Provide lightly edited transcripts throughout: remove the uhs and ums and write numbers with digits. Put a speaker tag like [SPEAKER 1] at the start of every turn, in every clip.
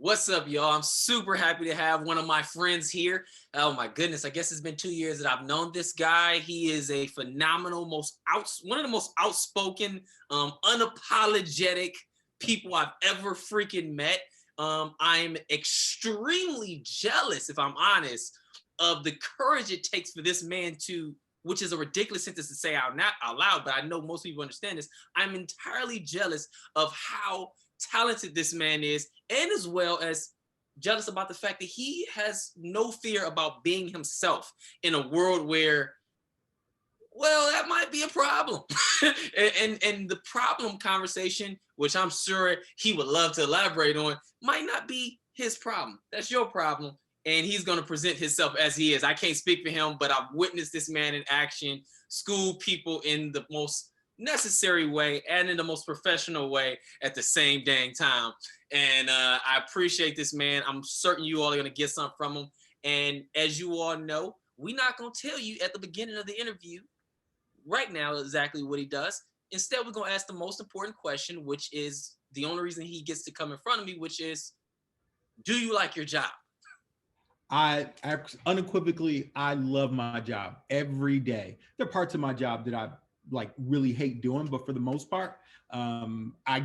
[SPEAKER 1] What's up, y'all? I'm super happy to have one of my friends here. Oh my goodness, I guess it's been 2 years that I've known this guy. He is a phenomenal, one of the most outspoken, unapologetic people I've ever freaking met. I'm extremely jealous, if I'm honest, of the courage it takes for this man to, which is a ridiculous sentence to say out loud, but I know most people understand this. I'm entirely jealous of how talented this man is, and as well as jealous about the fact that he has no fear about being himself in a world where, well, that might be a problem. and the problem conversation, which I'm sure he would love to elaborate on, might not be his problem. That's your problem. And he's going to present himself as he is. I can't speak for him, but I've witnessed this man in action, school people in the most necessary way and in the most professional way at the same dang time. And I appreciate this man. I'm certain you all are going to get something from him. And as you all know, we're not going to tell you at the beginning of the interview right now exactly what he does. Instead, we're going to ask the most important question, which is the only reason he gets to come in front of me, which is, do you like your job?
[SPEAKER 2] I unequivocally, I love my job every day. There are parts of my job that I like really hate doing, but for the most part, I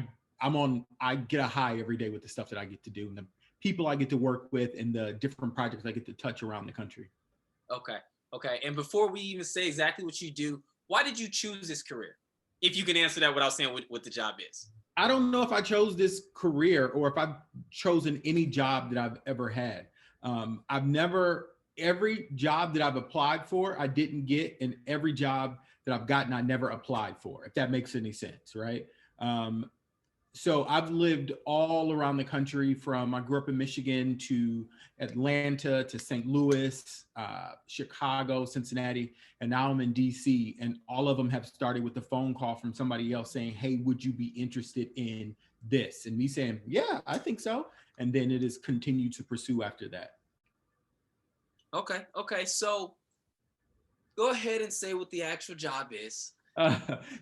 [SPEAKER 2] get a high every day with the stuff that I get to do and the people I get to work with and the different projects I get to touch around the country.
[SPEAKER 1] Okay. And before we even say exactly what you do, why did you choose this career? If you can answer that without saying what the job is.
[SPEAKER 2] I don't know if I chose this career or if I've chosen any job that I've ever had. Every job that I've applied for, I didn't get, and every job that I've gotten, I never applied for, if that makes any sense, right? So I've lived all around the country I grew up in Michigan to Atlanta to St. Louis, Chicago, Cincinnati, and now I'm in DC. And all of them have started with a phone call from somebody else saying, hey, would you be interested in this? And me saying, yeah, I think so. And then it has continued to pursue after that.
[SPEAKER 1] Okay. So go ahead and say what the actual job is.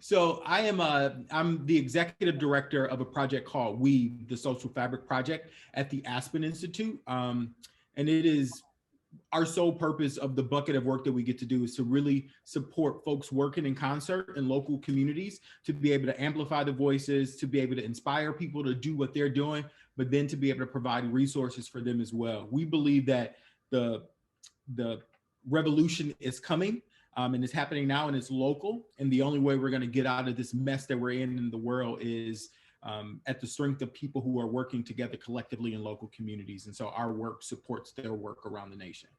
[SPEAKER 2] So I'm the executive director of a project called Weave, the Social Fabric Project at the Aspen Institute. And it is our sole purpose of the bucket of work that we get to do is to really support folks working in concert in local communities, to be able to amplify the voices, to be able to inspire people to do what they're doing, but then to be able to provide resources for them as well. We believe that the revolution is coming. And it's happening now and it's local. And the only way we're going to get out of this mess that we're in the world is at the strength of people who are working together collectively in local communities. And so our work supports their work around the nation.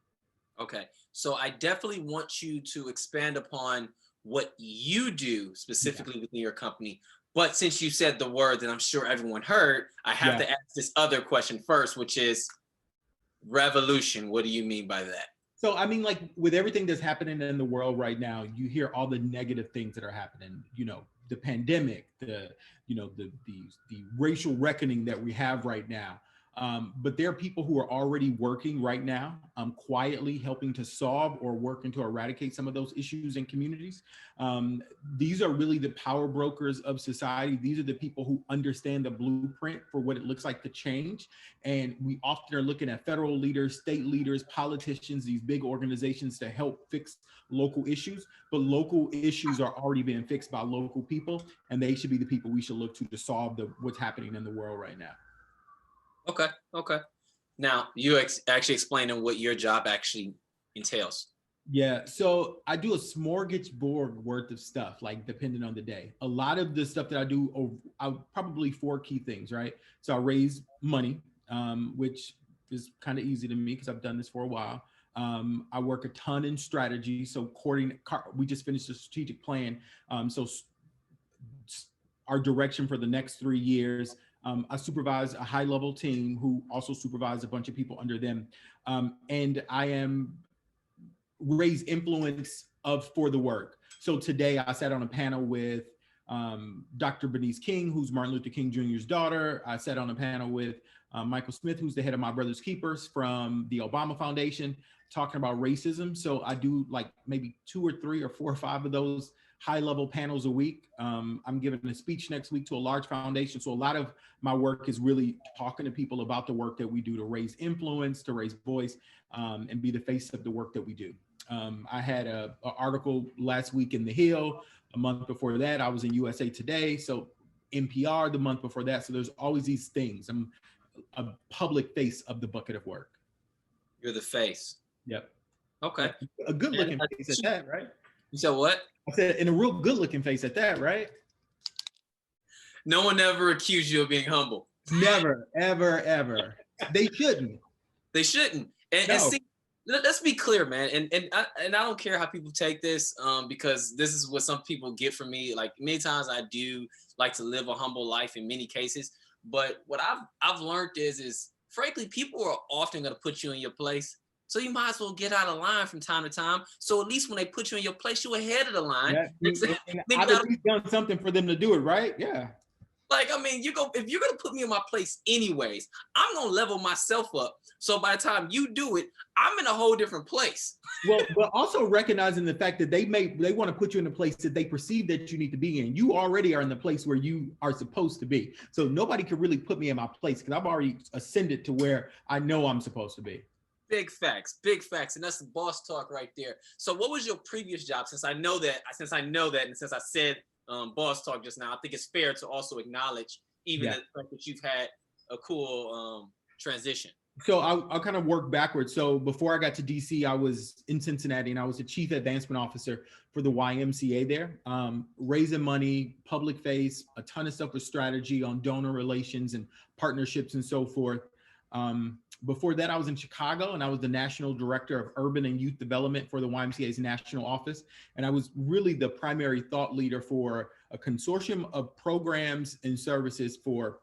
[SPEAKER 1] Okay. So I definitely want you to expand upon what you do specifically within your company. But since you said the word that I'm sure everyone heard, I have to ask this other question first, which is revolution. What do you mean by that?
[SPEAKER 2] So, I mean, like with everything that's happening in the world right now, you hear all the negative things that are happening, the pandemic, the racial reckoning that we have right now. But there are people who are already working right now, quietly helping to solve or working to eradicate some of those issues in communities. These are really the power brokers of society. These are the people who understand the blueprint for what it looks like to change. And we often are looking at federal leaders, state leaders, politicians, these big organizations to help fix local issues. But local issues are already being fixed by local people, and they should be the people we should look to solve what's happening in the world right now.
[SPEAKER 1] Okay. Now, you actually explaining what your job actually entails.
[SPEAKER 2] Yeah, so I do a smorgasbord worth of stuff, like depending on the day. A lot of the stuff that I do, probably 4 key things, right? So I raise money, which is kind of easy to me because I've done this for a while. I work a ton in strategy. So we just finished a strategic plan. So our direction for the next 3 years. I supervise a high-level team who also supervise a bunch of people under them. And I raise influence for the work. So today I sat on a panel with Dr. Bernice King, who's Martin Luther King Jr.'s daughter. I sat on a panel with Michael Smith, who's the head of My Brother's Keepers from the Obama Foundation, talking about racism. So I do like maybe 2 or 3 or 4 or 5 of those high level panels a week. I'm giving a speech next week to a large foundation. So a lot of my work is really talking to people about the work that we do to raise influence, to raise voice, and be the face of the work that we do. I had a article last week in The Hill. A month before that, I was in USA Today. So NPR the month before that. So there's always these things. I'm a public face of the bucket of work.
[SPEAKER 1] You're the face.
[SPEAKER 2] Yep.
[SPEAKER 1] Okay.
[SPEAKER 2] A good looking face at that, right?
[SPEAKER 1] You said what?
[SPEAKER 2] I said, in a real good looking face at that, right?
[SPEAKER 1] No one ever accused you of being humble.
[SPEAKER 2] Never, ever, ever. They shouldn't.
[SPEAKER 1] They shouldn't. And see, let's be clear, man. And I don't care how people take this, because this is what some people get from me. Like many times I do like to live a humble life in many cases. But what I've learned is frankly, people are often going to put you in your place. So you might as well get out of line from time to time. So at least when they put you in your place, you're ahead of the line.
[SPEAKER 2] Yeah, I've at least done something for them to do it, right? Yeah.
[SPEAKER 1] Like, I mean, if you're gonna put me in my place anyways, I'm gonna level myself up. So by the time you do it, I'm in a whole different place.
[SPEAKER 2] Well, but also recognizing the fact that they want to put you in a place that they perceive that you need to be in. You already are in the place where you are supposed to be. So nobody can really put me in my place because I've already ascended to where I know I'm supposed to be.
[SPEAKER 1] Big facts, and that's the boss talk right there. So what was your previous job? Since I know that, and since I said boss talk just now, I think it's fair to also acknowledge even the fact that you've had a cool transition.
[SPEAKER 2] So I'll kind of work backwards. So before I got to DC, I was in Cincinnati and I was the chief advancement officer for the YMCA there, raising money, public face, a ton of stuff with strategy on donor relations and partnerships and so forth. Before that, I was in Chicago and I was the national director of urban and youth development for the YMCA's national office. And I was really the primary thought leader for a consortium of programs and services for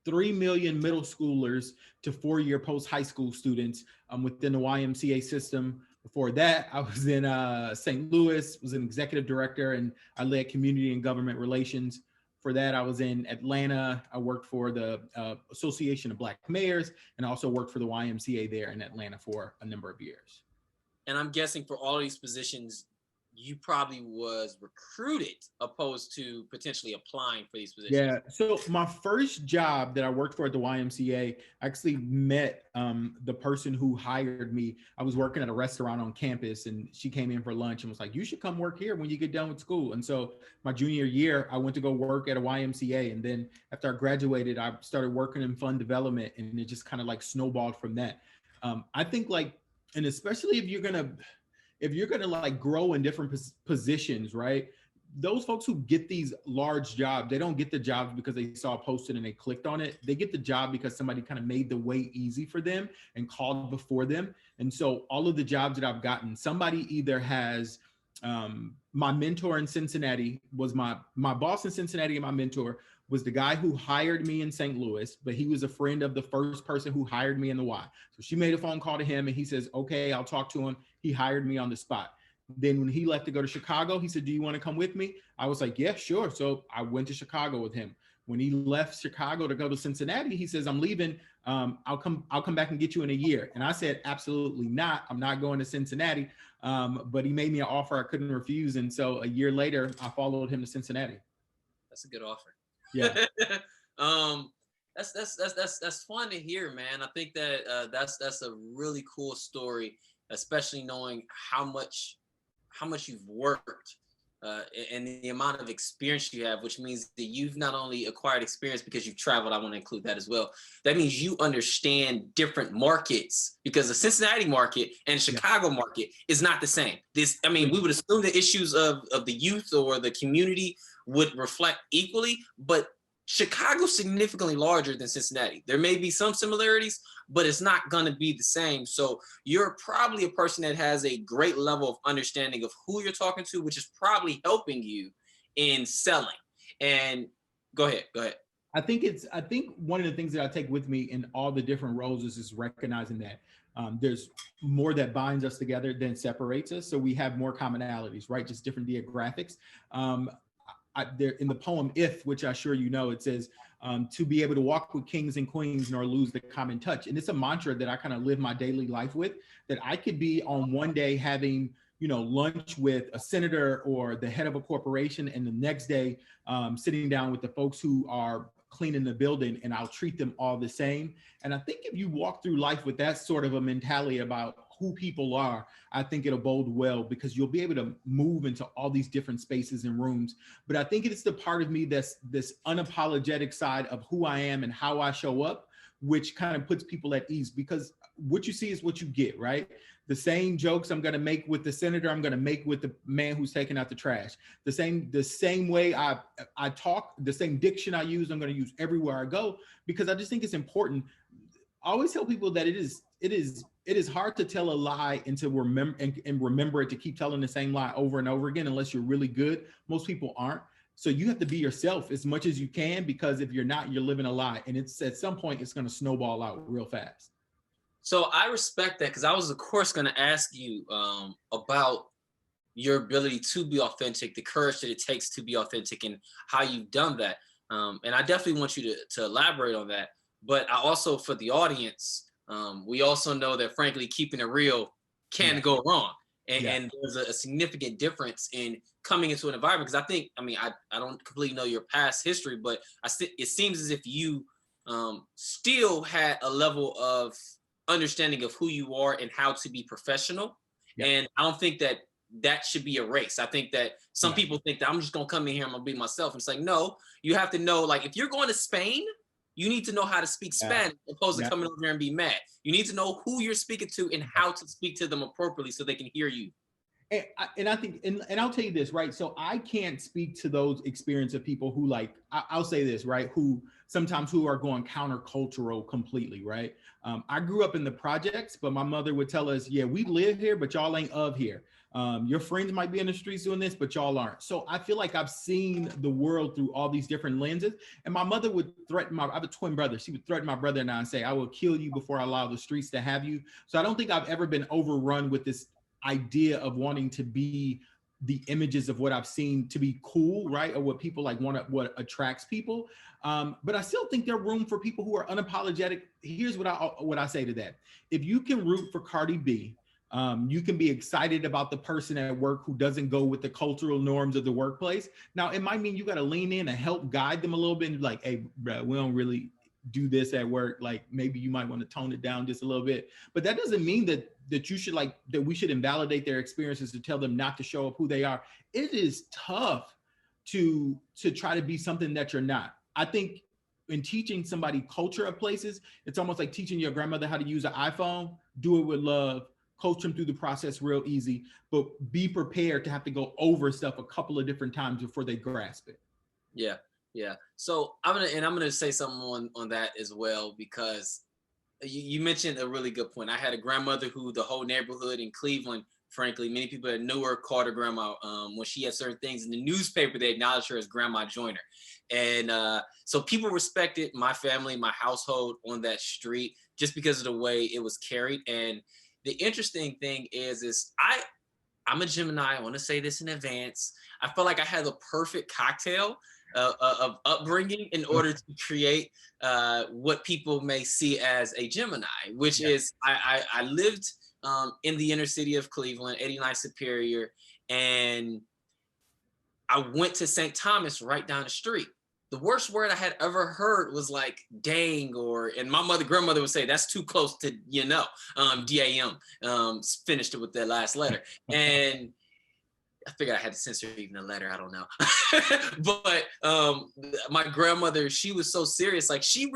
[SPEAKER 2] 3 million middle schoolers to 4-year post-high school students within the YMCA system. Before that, I was in St. Louis, was an executive director, and I led community and government relations. For that, I was in Atlanta. I worked for the Association of Black Mayors and also worked for the YMCA there in Atlanta for a number of years.
[SPEAKER 1] And I'm guessing for all of these positions, you probably was recruited opposed to potentially applying for these positions.
[SPEAKER 2] Yeah. So my first job that I worked for at the YMCA, I actually met the person who hired me. I was working at a restaurant on campus and she came in for lunch and was like, you should come work here when you get done with school. And so my junior year, I went to go work at a YMCA. And then after I graduated, I started working in fund development and it just kind of like snowballed from that. I think like, and especially if you're gonna like grow in different positions, right? Those folks who get these large jobs, they don't get the jobs because they saw it posted and they clicked on it. They get the job because somebody kind of made the way easy for them and called before them. And so all of the jobs that I've gotten, somebody either has my mentor in Cincinnati was my boss in Cincinnati, and my mentor was the guy who hired me in St. Louis, but he was a friend of the first person who hired me in the Y. So she made a phone call to him and he says, okay, I'll talk to him. He hired me on the spot. Then when he left to go to Chicago, he said, do you want to come with me? I was like, yeah, sure. So I went to Chicago with him. When he left Chicago to go to Cincinnati, he says, I'm leaving. I'll come back and get you in a year. And I said, absolutely not. I'm not going to Cincinnati. But he made me an offer I couldn't refuse. And so a year later, I followed him to Cincinnati.
[SPEAKER 1] That's a good offer.
[SPEAKER 2] Yeah.
[SPEAKER 1] That's fun to hear, man. I think that that's a really cool story, especially knowing how much you've worked and the amount of experience you have, which means that you've not only acquired experience because you've traveled. I want to include that as well. That means you understand different markets, because the Cincinnati market and Chicago market is not the same. We would assume the issues of the youth or the community would reflect equally, but Chicago's significantly larger than Cincinnati. There may be some similarities, but it's not going to be the same. So you're probably a person that has a great level of understanding of who you're talking to, which is probably helping you in selling. And go ahead.
[SPEAKER 2] I think one of the things that I take with me in all the different roles is recognizing that there's more that binds us together than separates us. So we have more commonalities, right? Just different demographics. There in the poem "If," which I'm sure you know, it says to be able to walk with kings and queens nor lose the common touch. And it's a mantra that I kind of live my daily life with, that I could be on one day having lunch with a senator or the head of a corporation, and the next day sitting down with the folks who are cleaning the building, and I'll treat them all the same. And I think if you walk through life with that sort of a mentality about who people are, I think it'll bode well, because you'll be able to move into all these different spaces and rooms. But I think it's the part of me that's this unapologetic side of who I am and how I show up, which kind of puts people at ease, because what you see is what you get, right? The same jokes I'm going to make with the senator, I'm going to make with the man who's taking out the trash. The same way I talk, the same diction I use, I'm going to use everywhere I go, because I just think it's important. I always tell people that it is hard to tell a lie and to remember and remember it, to keep telling the same lie over and over again, unless you're really good. Most people aren't. So you have to be yourself as much as you can, because if you're not, you're living a lie. And it's at some point, it's going to snowball out real fast.
[SPEAKER 1] So I respect that, because I was, of course, going to ask you about your ability to be authentic, the courage that it takes to be authentic, and how you've done that. And I definitely want you to elaborate on that. But I also, for the audience, we also know that, frankly, keeping it real can go wrong. And there's a significant difference in coming into an environment. Because I don't completely know your past history, but it seems as if you still had a level of understanding of who you are and how to be professional. And I don't think that should be erased. I think that some people think that I'm just gonna come in here, I'm gonna be myself. And it's like, no, you have to know, like, if you're going to Spain, you need to know how to speak Spanish, opposed to coming over here and be mad. You need to know who you're speaking to and how to speak to them appropriately so they can hear you.
[SPEAKER 2] And I think, and I'll tell you this, right? So I can't speak to those experience of people who, like, I'll say this, right? Who are going countercultural completely, right? I grew up in the projects, but my mother would tell us, yeah, we live here, but y'all ain't of here. Your friends might be in the streets doing this, but y'all aren't. So I feel like I've seen the world through all these different lenses. And my mother would threaten I have a twin brother. She would threaten my brother and I and say, I will kill you before I allow the streets to have you. So I don't think I've ever been overrun with this idea of wanting to be the images of what I've seen to be cool, right? Or what people like what attracts people. But I still think there's room for people who are unapologetic. Here's what I say to that. If you can root for Cardi B, you can be excited about the person at work who doesn't go with the cultural norms of the workplace. Now, it might mean you got to lean in and help guide them a little bit and be like, hey, bro, we don't really do this at work. Like, maybe you might want to tone it down just a little bit. But that doesn't mean that you should that we should invalidate their experiences to tell them not to show up who they are. It is tough to try to be something that you're not. I think in teaching somebody culture of places, it's almost like teaching your grandmother how to use an iPhone. Do it with love. Coach them through the process real easy, but be prepared to have to go over stuff a couple of different times before they grasp it.
[SPEAKER 1] Yeah. So I'm gonna say something on that as well, because you mentioned a really good point. I had a grandmother who the whole neighborhood in Cleveland, frankly, many people that knew her called her grandma. When she had certain things in the newspaper, they acknowledged her as Grandma Joyner. And so people respected my family, my household on that street, just because of the way it was carried. And the interesting thing is I'm a Gemini. I want to say this in advance. I feel like I had the perfect cocktail of upbringing in order to create what people may see as a Gemini, which is I lived in the inner city of Cleveland, 89 Superior, and I went to St. Thomas right down the street. The worst word I had ever heard was like dang, and my grandmother would say, that's too close to, DAM, finished it with that last letter. And I figured I had to censor even a letter. I don't know. But my grandmother, she was so serious. Like she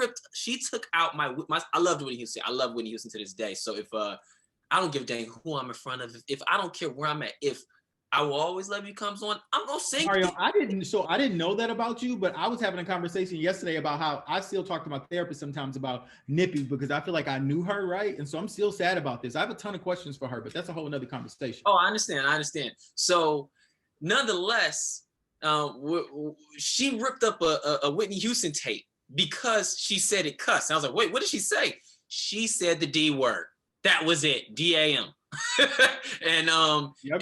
[SPEAKER 1] took out my I loved Whitney Houston. I love Whitney Houston to this day. So if I don't give a dang who I'm in front of, if I don't care where I'm at, if I Will Always Love You comes on, I'm gonna sing.
[SPEAKER 2] Mario, I didn't know that about you, but I was having a conversation yesterday about how I still talk to my therapist sometimes about Nippy, because I feel like I knew her, right? And so I'm still sad about this. I have a ton of questions for her, but that's a whole nother conversation.
[SPEAKER 1] Oh, I understand. So nonetheless, she ripped up a Whitney Houston tape because she said it cussed. I was like, wait, what did she say? She said the D word. That was it, DAM. And
[SPEAKER 2] your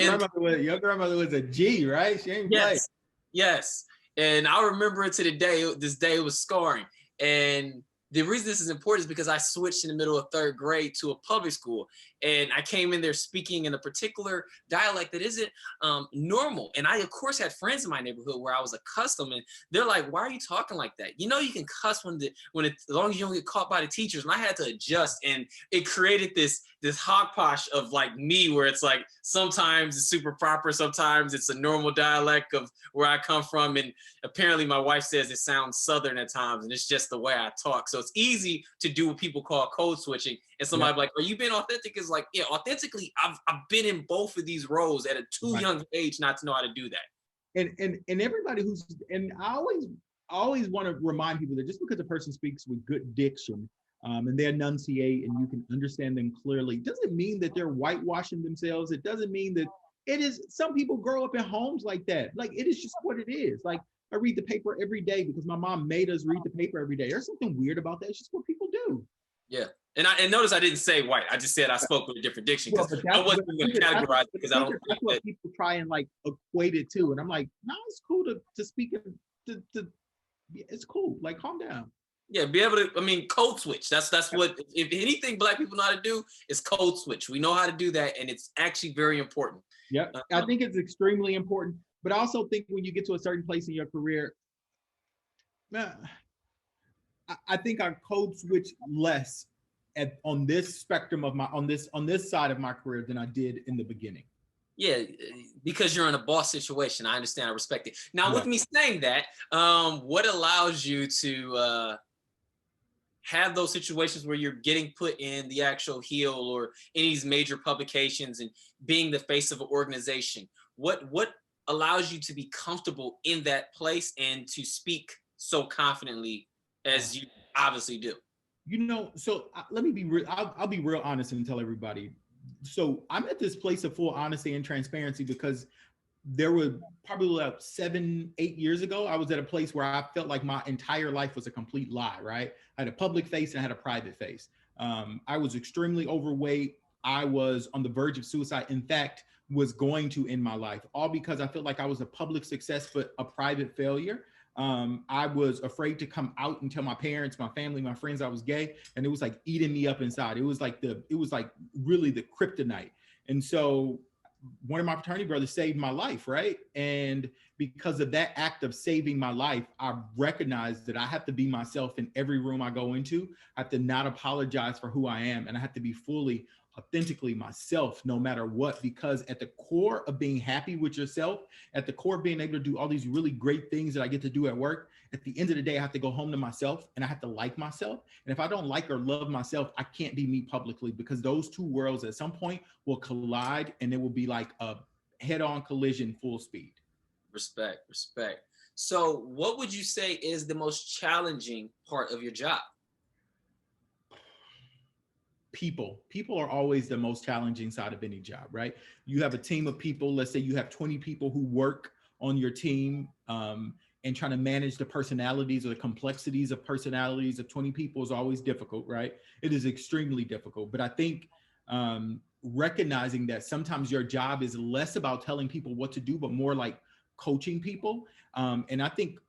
[SPEAKER 2] grandmother was a G, right? She ain't play.
[SPEAKER 1] Yes. And I remember it to this day it was scarring. And the reason this is important is because I switched in the middle of third grade to a public school, and I came in there speaking in a particular dialect that isn't normal. And I, of course, had friends in my neighborhood where I was accustomed, and they're like, "Why are you talking like that? You know, you can cuss as long as you don't get caught by the teachers." And I had to adjust, and it created this hodgepodge of like me, where it's like sometimes it's super proper, sometimes it's a normal dialect of where I come from, and apparently my wife says it sounds Southern at times, and it's just the way I talk. So it's easy to do what people call code switching. And somebody
[SPEAKER 2] Yep.
[SPEAKER 1] like, "Are you being authentic?" Is like, yeah, authentically, I've been in both of these roles at a too
[SPEAKER 2] Right.
[SPEAKER 1] young age not to know how to do that.
[SPEAKER 2] And everybody who's, and I always want to remind people that just because a person speaks with good diction, and they enunciate and you can understand them clearly, doesn't mean that they're whitewashing themselves. It doesn't mean that it is. Some people grow up in homes like that. Like, it is just what it is. Like, I read the paper every day because my mom made us read the paper every day. There's something weird about that. It's just what people do.
[SPEAKER 1] Yeah. And notice I didn't say white. I just said I spoke with a different diction
[SPEAKER 2] Well,
[SPEAKER 1] because
[SPEAKER 2] but
[SPEAKER 1] I
[SPEAKER 2] that's
[SPEAKER 1] wasn't going to categorize it because I don't
[SPEAKER 2] that's
[SPEAKER 1] think
[SPEAKER 2] what
[SPEAKER 1] that.
[SPEAKER 2] people try and like equate it to. And I'm like, no, it's cool to speak to it's cool. Like, calm down.
[SPEAKER 1] Yeah, be able to. I mean, code switch. That's what. If anything, Black people know how to do is code switch. We know how to do that, and it's actually very important.
[SPEAKER 2] Yep. I think it's extremely important. But I also think when you get to a certain place in your career, man, I think I code switch less on this spectrum of my on this side of my career than I did in the beginning.
[SPEAKER 1] Yeah, because you're in a boss situation. I understand. I respect it. Now, with
[SPEAKER 2] Right.
[SPEAKER 1] me saying that, what allows you to have those situations where you're getting put in the actual heel or any of these major publications and being the face of an organization? What allows you to be comfortable in that place and to speak so confidently as you obviously do?
[SPEAKER 2] So let me be real. I'll be real honest and tell everybody. So I'm at this place of full honesty and transparency because there were probably about 7, 8 years ago, I was at a place where I felt like my entire life was a complete lie, right? I had a public face and I had a private face. I was extremely overweight. I was on the verge of suicide. In fact, was going to end my life, all because I felt like I was a public success, but a private failure. I was afraid to come out and tell my parents, my family, my friends I was gay. And it was like eating me up inside. It was like really the kryptonite. And so one of my fraternity brothers saved my life, right? And because of that act of saving my life, I recognized that I have to be myself in every room I go into. I have to not apologize for who I am, and I have to be fully, authentically myself no matter what, because at the core of being happy with yourself, at the core of being able to do all these really great things that I get to do at work, at the end of the day, I have to go home to myself and I have to like myself. And if I don't like or love myself, I can't be me publicly, because those two worlds at some point will collide and it will be like a head-on collision full speed.
[SPEAKER 1] Respect. So, what would you say is the most challenging part of your job?
[SPEAKER 2] People are always the most challenging side of any job, right? You have a team of people. Let's say you have 20 people who work on your team, and trying to manage the personalities or the complexities of personalities of 20 people is always difficult, right? It is extremely difficult. But I think recognizing that sometimes your job is less about telling people what to do, but more like coaching people. And I think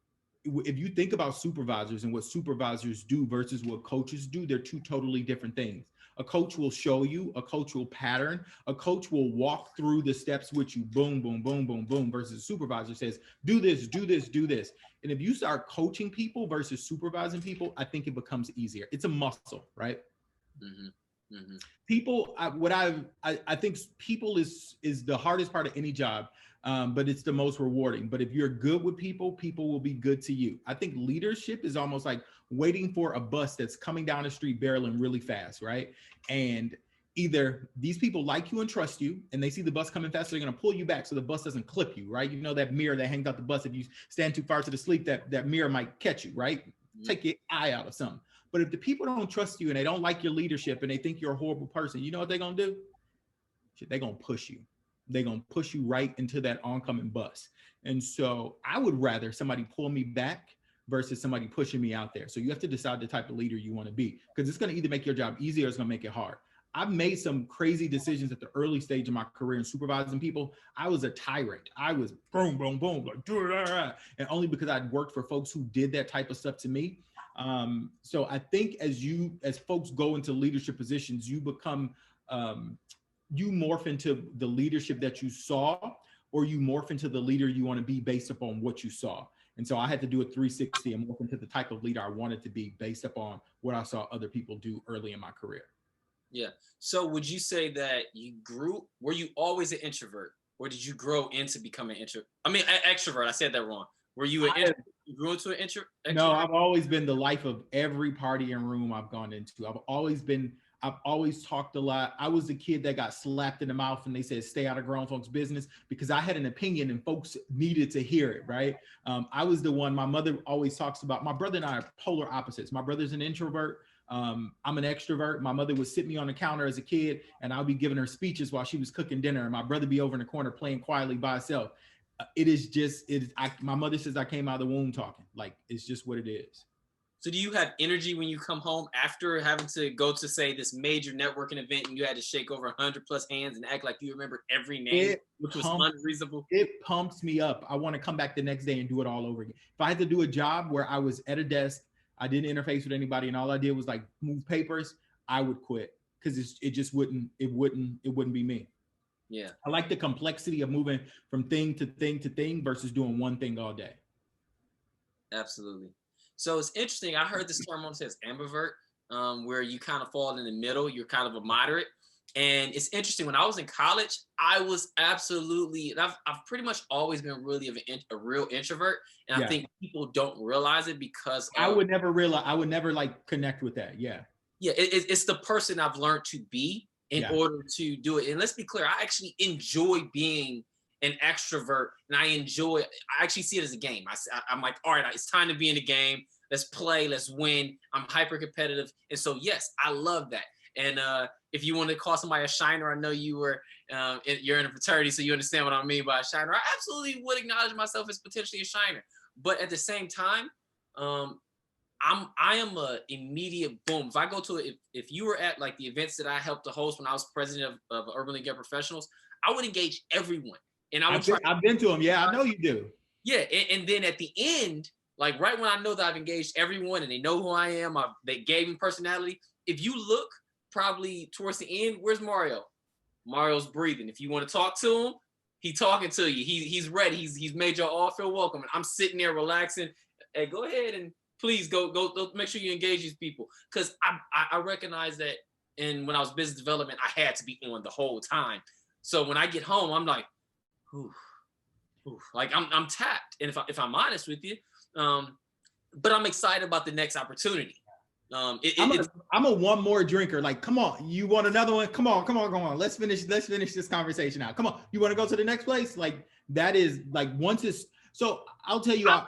[SPEAKER 2] if you think about supervisors and what supervisors do versus what coaches do, they're two totally different things. A coach will show you, a coach will pattern, a coach will walk through the steps with you, boom, boom, boom, boom, boom, versus a supervisor says, do this, do this, do this. And if you start coaching people versus supervising people, I think it becomes easier. It's a muscle, right?
[SPEAKER 1] Mm-hmm. Mm-hmm.
[SPEAKER 2] People, I think people is the hardest part of any job, but it's the most rewarding. But if you're good with people, people will be good to you. I think leadership is almost like waiting for a bus that's coming down the street barreling really fast, right? And either these people like you and trust you, and they see the bus coming fast, so they're going to pull you back so the bus doesn't clip you, right? You know that mirror that hangs out the bus, if you stand too far to the sleep, that mirror might catch you, right? Mm-hmm. Take your eye out of something. But if the people don't trust you and they don't like your leadership and they think you're a horrible person, you know what they're going to do? They're going to push you. They're going to push you right into that oncoming bus. And so I would rather somebody pull me back versus somebody pushing me out there. So you have to decide the type of leader you want to be, because it's going to either make your job easier or it's going to make it hard. I've made some crazy decisions at the early stage of my career in supervising people. I was a tyrant. I was boom, boom, boom, like, and only because I'd worked for folks who did that type of stuff to me. So I think as folks go into leadership positions, you become, you morph into the leadership that you saw, or you morph into the leader you want to be based upon what you saw. And so I had to do a 360 and morph into the type of leader I wanted to be based upon what I saw other people do early in my career.
[SPEAKER 1] Yeah. So would you say that were you always an introvert, or did you grow into becoming extrovert? I said that wrong. Were you you grew into an extrovert?
[SPEAKER 2] No, I've always been the life of every party and room I've gone into. I've always talked a lot. I was the kid that got slapped in the mouth and they said, stay out of grown folks' business, because I had an opinion and folks needed to hear it, right? I was the one, my mother always talks about, my brother and I are polar opposites. My brother's an introvert. I'm an extrovert. My mother would sit me on the counter as a kid and I'll be giving her speeches while she was cooking dinner, and my brother be over in the corner playing quietly by himself. My mother says I came out of the womb talking. Like, it's just what it is.
[SPEAKER 1] So do you have energy when you come home after having to go to, say, this major networking event and you had to shake over 100 plus hands and act like you remember every name, which was unreasonable?
[SPEAKER 2] It pumps me up. I want to come back the next day and do it all over again. If I had to do a job where I was at a desk, I didn't interface with anybody, and all I did was like move papers, I would quit, because it wouldn't be me.
[SPEAKER 1] Yeah.
[SPEAKER 2] I like the complexity of moving from thing to thing to thing versus doing one thing all day.
[SPEAKER 1] Absolutely. So it's interesting. I heard this term says ambivert, where you kind of fall in the middle. You're kind of a moderate. And it's interesting. When I was in college, I was absolutely, I've pretty much always been really a real introvert. And I think people don't realize it because
[SPEAKER 2] I would never like connect with that. Yeah.
[SPEAKER 1] Yeah. It's the person I've learned to be in order to do it. And let's be clear, I actually enjoy being an extrovert, and I actually see it as a game. I'm like, all right, it's time to be in the game. Let's play, let's win. I'm hyper competitive. And so, yes, I love that. And if you want to call somebody a shiner, I know you're in a fraternity, so you understand what I mean by a shiner. I absolutely would acknowledge myself as potentially a shiner. But at the same time, I am a immediate boom. If I go to if you were at like the events that I helped to host when I was president of Urban League of Professionals, I would engage everyone. And
[SPEAKER 2] I've been to them. Yeah, I know you do.
[SPEAKER 1] Yeah. And then at the end, like right when I know that I've engaged everyone and they know who I am, they gave me personality. If you look probably towards the end, where's Mario? Mario's breathing. If you want to talk to him, he's talking to you. He's ready. He's made y'all all feel welcome. And I'm sitting there relaxing. Hey, go ahead and please go make sure you engage these people. Because I recognize that, and when I was business development, I had to be on the whole time. So when I get home, I'm like, like I'm tapped. And if I'm honest with you, but I'm excited about the next opportunity.
[SPEAKER 2] I'm a one more drinker. Like, come on, you want another one? Come on. Let's finish this conversation out. Come on, you want to go to the next place? Like, that is like, once it's, so I'll tell you,
[SPEAKER 1] I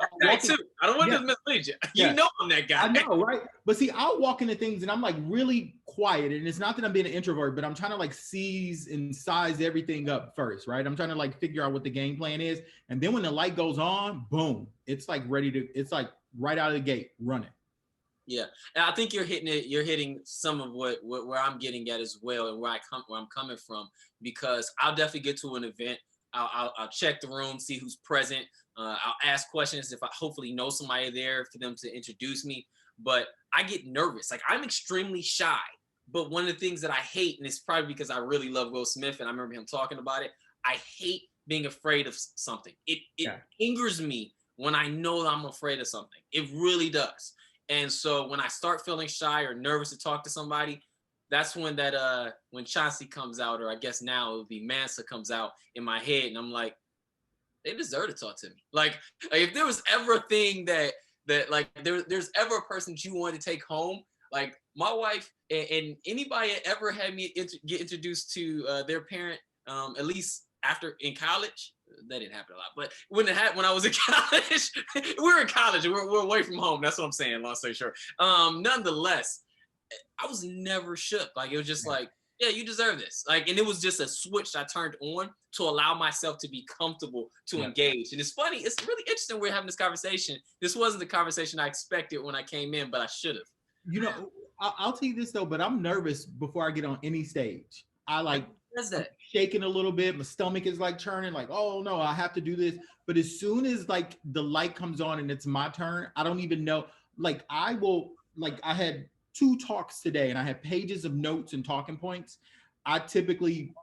[SPEAKER 1] don't want to mislead you. You know I'm that guy.
[SPEAKER 2] I know, right? But see, I'll walk into things and I'm like really quiet. And it's not that I'm being an introvert, but I'm trying to like seize and size everything up first, right? I'm trying to like figure out what the game plan is. And then when the light goes on, boom, it's like it's like right out of the gate, running.
[SPEAKER 1] Yeah, and I think you're hitting some of where I'm getting at as well, and where I'm coming from, because I'll definitely get to an event. I'll check the room, see who's present. I'll ask questions if I hopefully know somebody there for them to introduce me. But I get nervous. Like, I'm extremely shy. But one of the things that I hate, and it's probably because I really love Will Smith, and I remember him talking about it, I hate being afraid of something. It angers me when I know that I'm afraid of something. It really does. And so when I start feeling shy or nervous to talk to somebody, that's when when Chauncey comes out, or I guess now it would be Mansa comes out in my head, and I'm like, they deserve to talk to me. Like if there was ever a thing that like there's ever a person that you want to take home, like my wife and anybody that ever had me get introduced to their parent, at least after in college. That didn't happen a lot, but when I was in college, we were in college and we're away from home. That's what I'm saying. Long story short. Nonetheless, I was never shook. Like it was just like, yeah, you deserve this. Like, and it was just a switch I turned on to allow myself to be comfortable to engage. And it's funny. It's really interesting we're having this conversation. This wasn't the conversation I expected when I came in, but I should have.
[SPEAKER 2] You know, I'll tell you this though, but I'm nervous before I get on any stage. I'm shaking a little bit. My stomach is like churning, like, oh no, I have to do this. But as soon as like the light comes on and it's my turn, I don't even know. like I will, like I had 2 talks today and I had pages of notes and talking points. I typically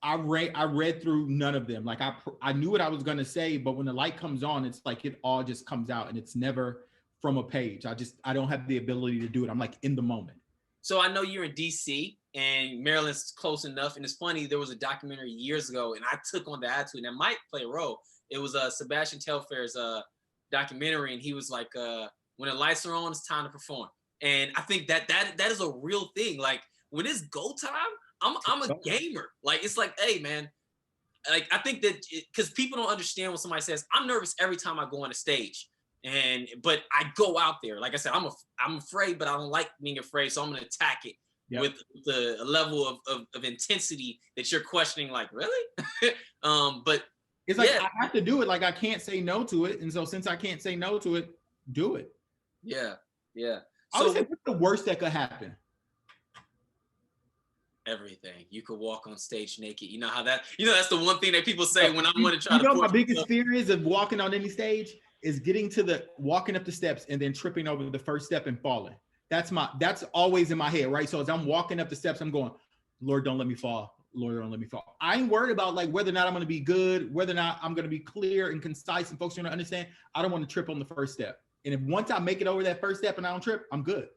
[SPEAKER 2] I read through none of them. Like I knew what I was gonna say, but when the light comes on, it's like it all just comes out and it's never from a page. I don't have the ability to do it. I'm like in the moment.
[SPEAKER 1] So I know you're in DC and Maryland's close enough. And it's funny, there was a documentary years ago and I took on the attitude, and that might play a role. It was Sebastian Telfair's documentary, and he was like, when the lights are on, it's time to perform. And I think that is a real thing. Like when it's go time, I'm a gamer. Like it's like, hey man, like I think that because people don't understand when somebody says, I'm nervous every time I go on a stage. But I go out there. Like I said, I'm afraid, but I don't like being afraid. So I'm gonna attack it with the level of intensity that you're questioning, like, really? But
[SPEAKER 2] it's like I have to do it. Like I can't say no to it. And so since I can't say no to it, do it.
[SPEAKER 1] Yeah. Yeah.
[SPEAKER 2] I would say, what's the worst that could happen?
[SPEAKER 1] Everything. You could walk on stage naked. You know how that's the one thing that people say when I want to try to.
[SPEAKER 2] You know, my biggest fear is of walking on any stage is walking up the steps and then tripping over the first step and falling. That's always in my head, right? So as I'm walking up the steps, I'm going, Lord, don't let me fall. Lord, don't let me fall. I ain't worried about like whether or not I'm going to be good, whether or not I'm going to be clear and concise and folks are going to understand. I don't want to trip on the first step. And if once I make it over that first step and I don't trip, I'm good.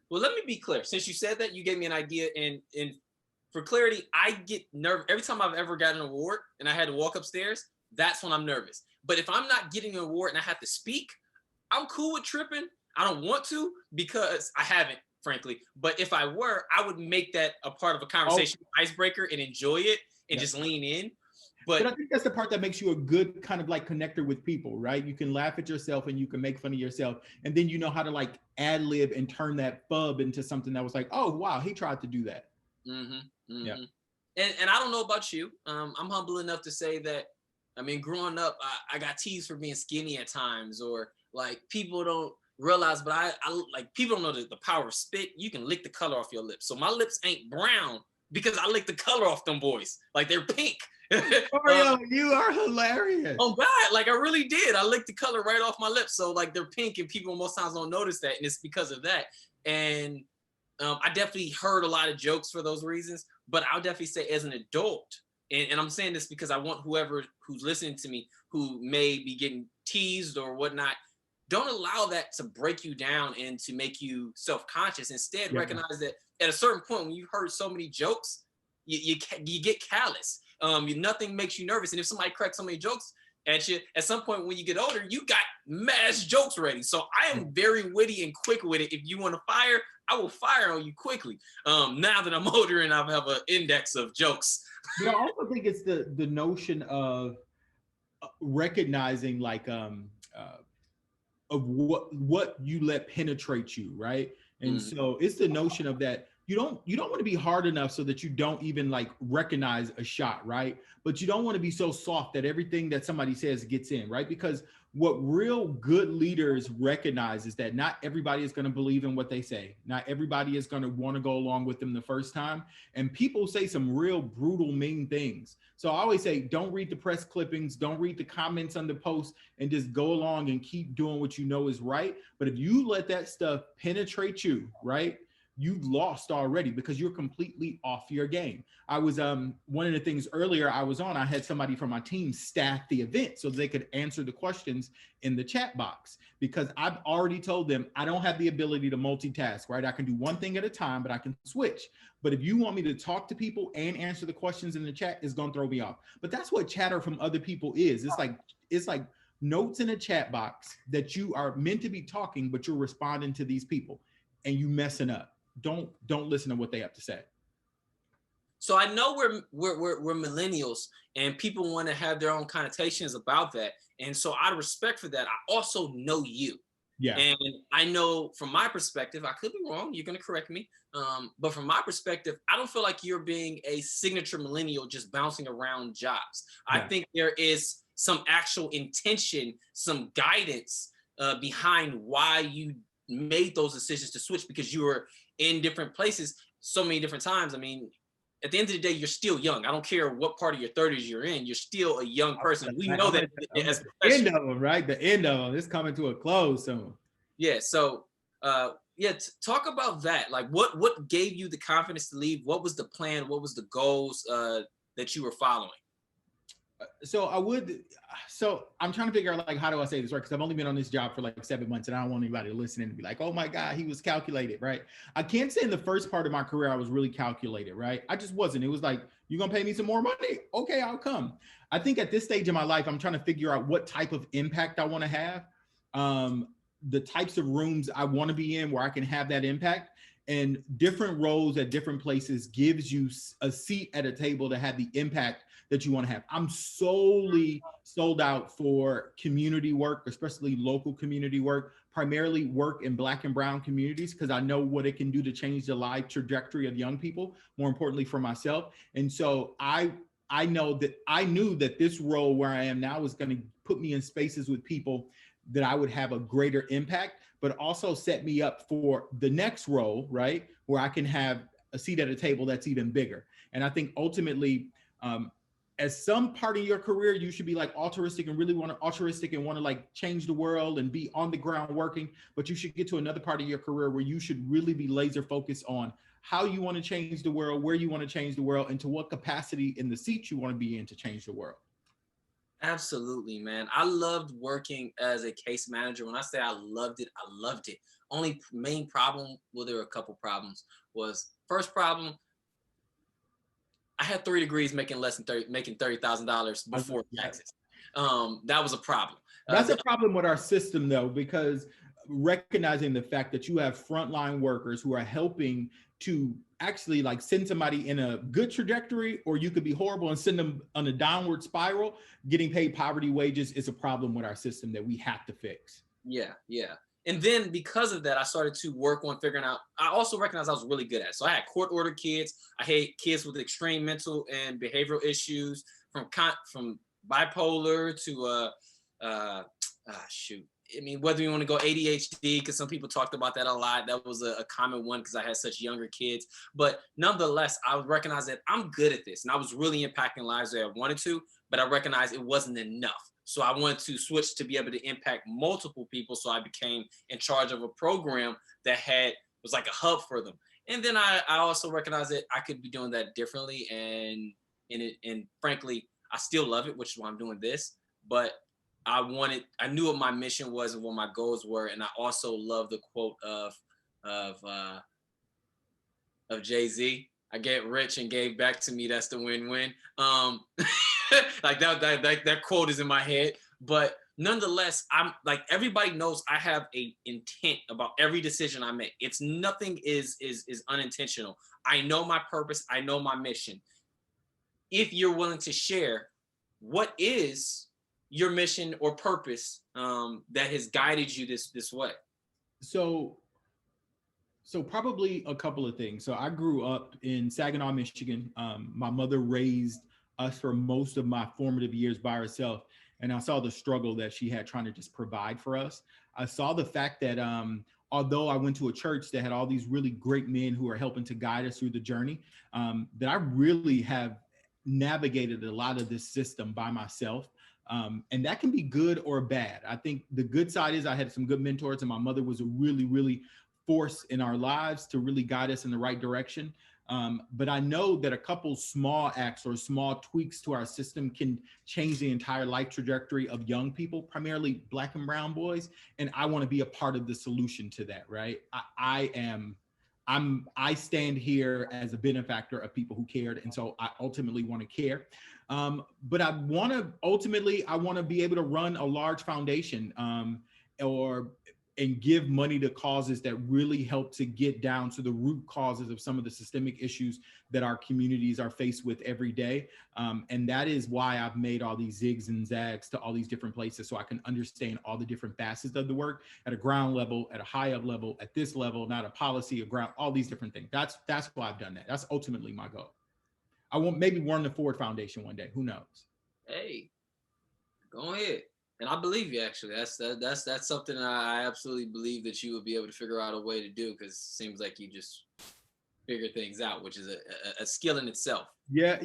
[SPEAKER 1] Well, let me be clear. Since you said that, you gave me an idea. And for clarity, I get nervous every time I've ever gotten an award and I had to walk upstairs. That's when I'm nervous. But if I'm not getting an award and I have to speak, I'm cool with tripping. I don't want to because I haven't, frankly. But if I were, I would make that a part of a conversation icebreaker and enjoy it and just lean in. But
[SPEAKER 2] I think that's the part that makes you a good kind of like connector with people, right? You can laugh at yourself and you can make fun of yourself. And then you know how to like ad lib and turn that fub into something that was like, oh, wow, he tried to do that.
[SPEAKER 1] Mm-hmm, mm-hmm. Yeah. And I don't know about you. I'm humble enough to say that, I mean, growing up, I got teased for being skinny at times, or like people don't realize, but I like people don't know the power of spit. You can lick the color off your lips. So my lips ain't brown because I lick the color off them boys. Like they're pink.
[SPEAKER 2] Mario, you are hilarious.
[SPEAKER 1] Oh God, like I really did. I licked the color right off my lips. So like they're pink and people most times don't notice that. And it's because of that. And I definitely heard a lot of jokes for those reasons, but I'll definitely say as an adult, and I'm saying this because I want whoever who's listening to me who may be getting teased or whatnot, don't allow that to break you down and to make you self-conscious. Instead, recognize that at a certain point when you've heard so many jokes, you get callous. Nothing makes you nervous. And if somebody cracks so many jokes at you, at some point when you get older, you got mass jokes ready. So I am very witty and quick with it. If you want to fire, I will fire on you quickly. Now that I'm older and I have an index of jokes.
[SPEAKER 2] But I also think it's the notion of recognizing like of what you let penetrate you, right? And so it's the notion of that you don't want to be hard enough so that you don't even like recognize a shot, right? But you don't want to be so soft that everything that somebody says gets in, right? Because what real good leaders recognize is that not everybody is going to believe in what they say. Not everybody is going to want to go along with them the first time. And people say some real brutal, mean things. So I always say, don't read the press clippings, don't read the comments on the post, and just go along and keep doing what you know is right. But if you let that stuff penetrate you, right, you lost already because you're completely off your game. I was one of the things earlier I was on, I had somebody from my team staff the event so they could answer the questions in the chat box, because I've already told them I don't have the ability to multitask, right? I can do one thing at a time, but I can switch. But if you want me to talk to people and answer the questions in the chat, it's gonna throw me off. But that's what chatter from other people is. It's like notes in a chat box that you are meant to be talking, but you're responding to these people and you messing up. Don't listen to what they have to say.
[SPEAKER 1] So I know we're millennials and people want to have their own connotations about that. And so out of respect for that, I also know you.
[SPEAKER 2] Yeah.
[SPEAKER 1] And I know from my perspective, I could be wrong, you're going to correct me. But from my perspective, I don't feel like you're being a signature millennial just bouncing around jobs. Yeah. I think there is some actual intention, some guidance behind why you made those decisions to switch, because you were in different places so many different times. I mean, at the end of the day, you're still young. I don't care what part of your 30s you're in. You're still a young person. We know that as
[SPEAKER 2] the end of them, right? The end of them. It's coming to a close soon.
[SPEAKER 1] Yeah. So, yeah, talk about that. Like, what gave you the confidence to leave? What was the plan? What was the goals that you were following?
[SPEAKER 2] So I would, so I'm trying to figure out like how do I say this right? Because I've only been on this job for like 7 months, and I don't want anybody to listen and be like, oh my God, he was calculated, right? I can't say in the first part of my career I was really calculated, right? I just wasn't. It was like, you gonna pay me some more money? Okay, I'll come. I think at this stage in my life, I'm trying to figure out what type of impact I want to have, the types of rooms I want to be in where I can have that impact. And different roles at different places gives you a seat at a table to have the impact that you want to have. I'm solely sold out for community work, especially local community work, primarily work in Black and Brown communities, because I know what it can do to change the life trajectory of young people, more importantly for myself. And so I knew that this role where I am now is going to put me in spaces with people that I would have a greater impact, but also set me up for the next role, right? Where I can have a seat at a table that's even bigger. And I think ultimately, as some part of your career, you should be like altruistic and really want to like change the world and be on the ground working. But you should get to another part of your career where you should really be laser focused on how you want to change the world, where you want to change the world, and to what capacity in the seat you want to be in to change the world.
[SPEAKER 1] Absolutely, man. I loved working as a case manager. When I say I loved it, I loved it. Only main problem, well, there were a couple problems. Was first problem, I had 3 degrees making less than 30, making $30,000 before taxes. That was a problem.
[SPEAKER 2] That's a problem with our system, though, because recognizing the fact that you have frontline workers who are helping to actually like send somebody in a good trajectory, or you could be horrible and send them on a downward spiral. Getting paid poverty wages is a problem with our system that we have to fix.
[SPEAKER 1] Yeah, yeah. And then because of that, I started to work on figuring out. I also recognized I was really good at it. So I had court order kids. I had kids with extreme mental and behavioral issues, from bipolar to shoot. I mean, whether you want to go ADHD, because some people talked about that a lot. That was a common one because I had such younger kids. But nonetheless, I recognized that I'm good at this, and I was really impacting lives that I wanted to. But I recognized it wasn't enough. So I wanted to switch to be able to impact multiple people. So I became in charge of a program that was like a hub for them. And then I also recognized that I could be doing that differently. And frankly, I still love it, which is why I'm doing this. But I knew what my mission was and what my goals were. And I also love the quote of Jay-Z. I get rich and gave back to me. That's the win-win. Like that quote is in my head. But nonetheless, I'm like, everybody knows I have a intent about every decision I make. It's nothing is unintentional. I know my purpose. I know my mission. If you're willing to share, what is your mission or purpose that has guided you this way?
[SPEAKER 2] So probably a couple of things. So I grew up in Saginaw, Michigan. My mother raised us for most of my formative years by herself. And I saw the struggle that she had trying to just provide for us. I saw the fact that although I went to a church that had all these really great men who are helping to guide us through the journey, that I really have navigated a lot of this system by myself. And that can be good or bad. I think the good side is I had some good mentors, and my mother was a really, really force in our lives to really guide us in the right direction. But I know that a couple small acts or small tweaks to our system can change the entire life trajectory of young people, primarily Black and brown boys. And I want to be a part of the solution to that, right? I stand here as a benefactor of people who cared. And so I ultimately want to care. But I want to be able to run a large foundation and give money to causes that really help to get down to the root causes of some of the systemic issues that our communities are faced with every day. And that is why I've made all these zigs and zags to all these different places, so I can understand all the different facets of the work at a ground level, at a high up level, at this level, not a policy, a ground, all these different things. That's why I've done that. That's ultimately my goal. I want maybe run the Ford Foundation one day. Who knows?
[SPEAKER 1] Hey, go ahead. And I believe you, actually. That's something I absolutely believe that you would be able to figure out a way to do, because it seems like you just figure things out, which is a skill in itself.
[SPEAKER 2] Yeah,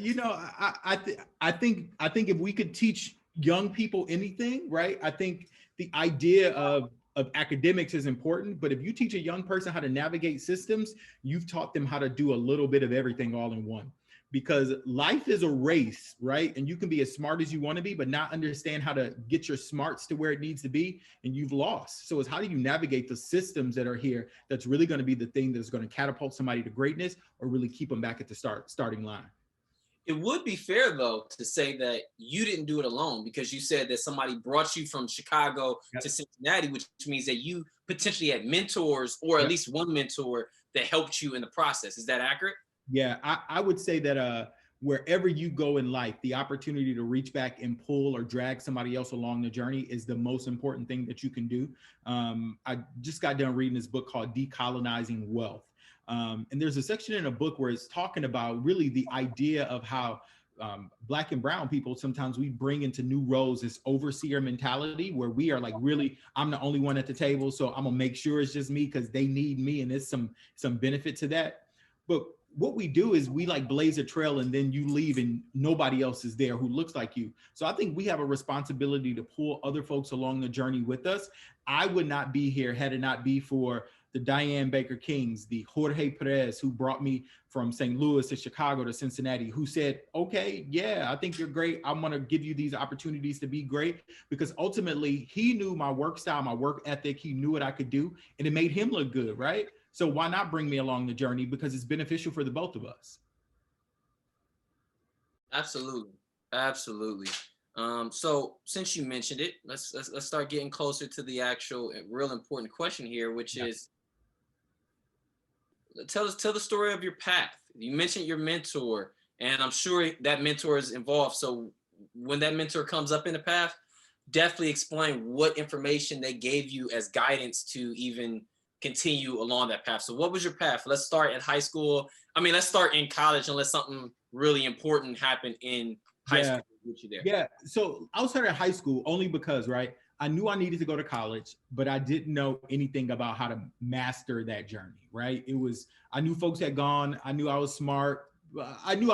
[SPEAKER 2] I think if we could teach young people anything, right? I think the idea of of academics is important, but if you teach a young person how to navigate systems, you've taught them how to do a little bit of everything all in one. Because life is a race, right? And you can be as smart as you want to be, but not understand how to get your smarts to where it needs to be, and you've lost. So it's how do you navigate the systems that are here that's really going to be the thing that's going to catapult somebody to greatness or really keep them back at the starting line.
[SPEAKER 1] It would be fair though to say that you didn't do it alone, because you said that somebody brought you from Chicago
[SPEAKER 2] Yep.
[SPEAKER 1] to Cincinnati, which means that you potentially had mentors, or at
[SPEAKER 2] Yep.
[SPEAKER 1] least one mentor that helped you in the process. Is that accurate?
[SPEAKER 2] Yeah, I would say that wherever you go in life, the opportunity to reach back and pull or drag somebody else along the journey is the most important thing that you can do. I just got done reading this book called Decolonizing Wealth. And there's a section in a book where it's talking about really the idea of how Black and brown people, sometimes we bring into new roles this overseer mentality where we are like, really, I'm the only one at the table, so I'm gonna make sure it's just me because they need me, and there's some benefit to that. But what we do is we like blaze a trail and then you leave and nobody else is there who looks like you. So I think we have a responsibility to pull other folks along the journey with us. I would not be here had it not be for the Diane Baker Kings, the Jorge Perez, who brought me from St. Louis to Chicago to Cincinnati, who said, okay, yeah, I think you're great. I'm going to give you these opportunities to be great, because ultimately he knew my work style, my work ethic. He knew what I could do, and it made him look good, right? So why not bring me along the journey? Because it's beneficial for the both of us.
[SPEAKER 1] Absolutely, absolutely. So since you mentioned it, let's start getting closer to the actual real important question here, which
[SPEAKER 2] Yeah.
[SPEAKER 1] is, tell the story of your path. You mentioned your mentor, and I'm sure that mentor is involved. So when that mentor comes up in the path, definitely explain what information they gave you as guidance to even continue along that path. So what was your path? Let's start at high school. I mean, let's start in college unless something really important happened in high
[SPEAKER 2] Yeah.
[SPEAKER 1] school with you there.
[SPEAKER 2] Yeah. So I was at high school only because, right, I knew I needed to go to college, but I didn't know anything about how to master that journey, right? I knew folks had gone, I knew I was smart. I knew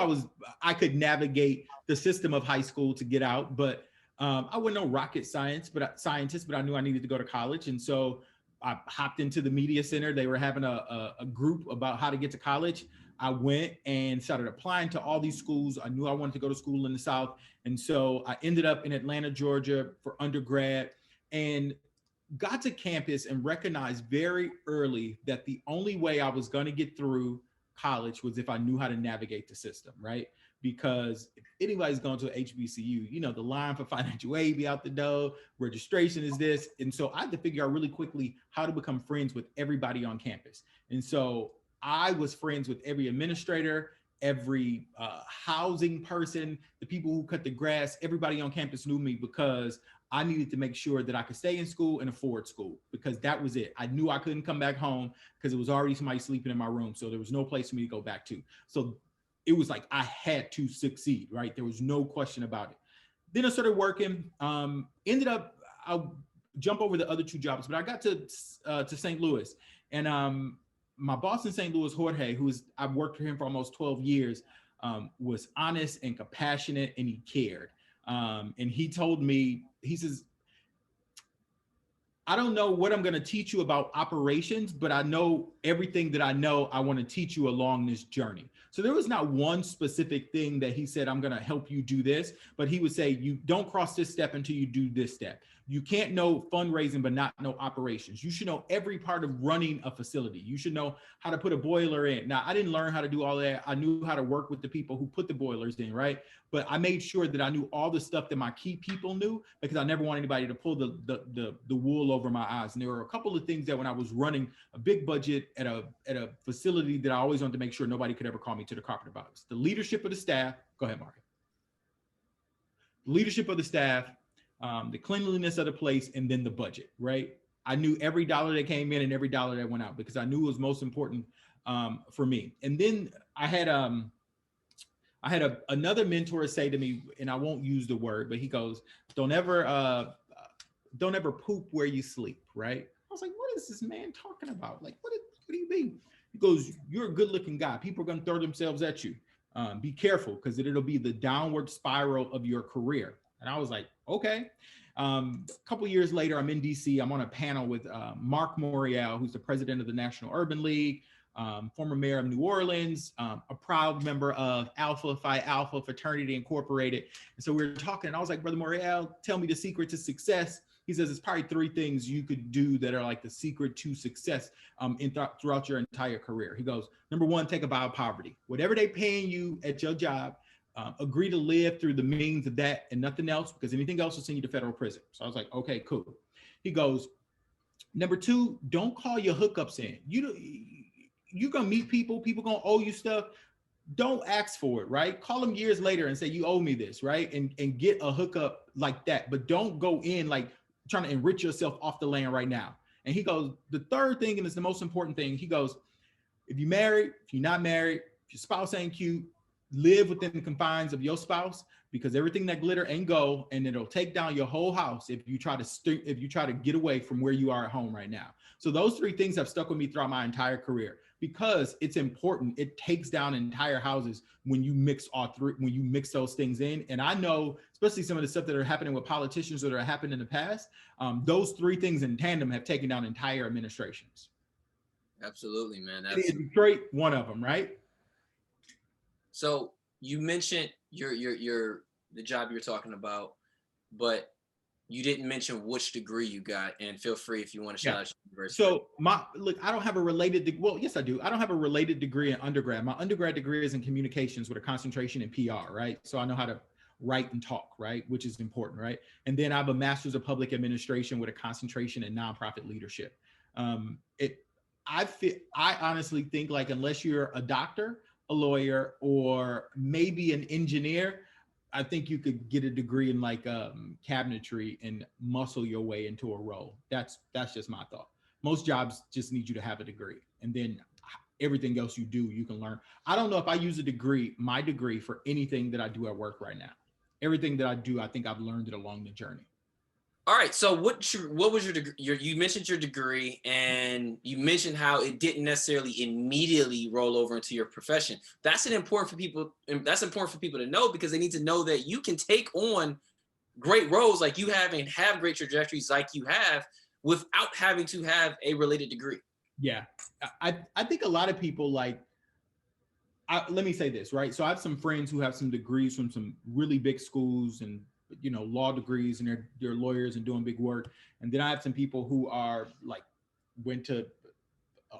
[SPEAKER 2] I could navigate the system of high school to get out, but I wasn't no rocket scientist, but I knew I needed to go to college. And so I hopped into the media center. They were having a group about how to get to college. I went and started applying to all these schools. I knew I wanted to go to school in the South. And so I ended up in Atlanta, Georgia for undergrad, and got to campus and recognized very early that the only way I was going to get through college was if I knew how to navigate the system, right? Because if anybody's going to a HBCU, you know, the line for financial aid be out the door, registration is this. And so I had to figure out really quickly how to become friends with everybody on campus. And so I was friends with every administrator, every housing person, the people who cut the grass. Everybody on campus knew me because I needed to make sure that I could stay in school and afford school, because that was it. I knew I couldn't come back home because it was already somebody sleeping in my room. So there was no place for me to go back to. So it was like I had to succeed, right? There was no question about it. Then I started working, ended up, I'll jump over the other two jobs, but I got to St. Louis, and my boss in St. Louis, Jorge, I've worked for him for almost 12 years, was honest and compassionate, and he cared. And he told me, he says, I don't know what I'm going to teach you about operations, but I know everything that I know I want to teach you along this journey. So there was not one specific thing that he said, I'm going to help you do this, but he would say, you don't cross this step until you do this step. You can't know fundraising, but not know operations. You should know every part of running a facility. You should know how to put a boiler in. Now, I didn't learn how to do all that. I knew how to work with the people who put the boilers in, right? But I made sure that I knew all the stuff that my key people knew, because I never want anybody to pull the wool over my eyes. And there were a couple of things that when I was running a big budget at a facility that I always wanted to make sure nobody could ever call me to the carpet about. The leadership of the staff. Go ahead, Mark. Leadership of the staff, the cleanliness of the place, and then the budget, right? I knew every dollar that came in and every dollar that went out, because I knew it was most important for me. And then I had another mentor say to me, and I won't use the word, but he goes, don't ever poop where you sleep, right? I was like, what is this man talking about? Like, what do you mean? He goes, you're a good looking guy. People are going to throw themselves at you. Be careful, because it'll be the downward spiral of your career. And I was like, okay. A couple years later, I'm in DC. I'm on a panel with Mark Morial, who's the president of the National Urban League, former mayor of New Orleans, a proud member of Alpha Phi Alpha Fraternity Incorporated. And so we were talking, and I was like, Brother Morial, tell me the secret to success. He says it's probably 3 things you could do that are like the secret to success throughout your entire career. He goes, number 1, take a vow of poverty. Whatever they paying you at your job, agree to live through the means of that and nothing else, because anything else will send you to federal prison. So I was like, okay, cool. He goes, number 2, don't call your hookups in. You're gonna meet people gonna owe you stuff. Don't ask for it, right? Call them years later and say, you owe me this, right? And get a hookup like that, but don't go in like trying to enrich yourself off the land right now. And he goes, the 3rd thing, and it's the most important thing, he goes, if you're married, if you're not married, if your spouse ain't cute, live within the confines of your spouse, because everything that glitter ain't gold, and it'll take down your whole house if you try to get away from where you are at home right now. So those 3 things have stuck with me throughout my entire career, because it's important. It takes down entire houses when you mix those things in. And I know, especially some of the stuff that are happening with politicians that are happening in the past, those 3 things in tandem have taken down entire administrations.
[SPEAKER 1] Absolutely, man.
[SPEAKER 2] Absolutely. Detroit, one of them, right?
[SPEAKER 1] So you mentioned the job you're talking about, but you didn't mention which degree you got, and feel free if you want to shout out your university.
[SPEAKER 2] So I don't have a related, well, yes, I do. I don't have a related degree in undergrad. My undergrad degree is in communications with a concentration in PR, right? So I know how to write and talk, right? Which is important, right? And then I have a master's of public administration with a concentration in nonprofit leadership. I honestly think, like, unless you're a doctor, a lawyer, or maybe an engineer, I think you could get a degree in like cabinetry and muscle your way into a role. That's just my thought. Most jobs just need you to have a degree, and then everything else you do, you can learn. I don't know if I use my degree for anything that I do at work right now. Everything that I do, I think I've learned it along the journey.
[SPEAKER 1] All right. So what was your degree? You mentioned your degree, and you mentioned how it didn't necessarily immediately roll over into your profession. That's important for people to know, because they need to know that you can take on great roles like you have and have great trajectories like you have without having to have a related degree.
[SPEAKER 2] Yeah. I think a lot of people let me say this, right? So I have some friends who have some degrees from some really big schools and, law degrees, and they're lawyers and doing big work. And then I have some people who are like, went to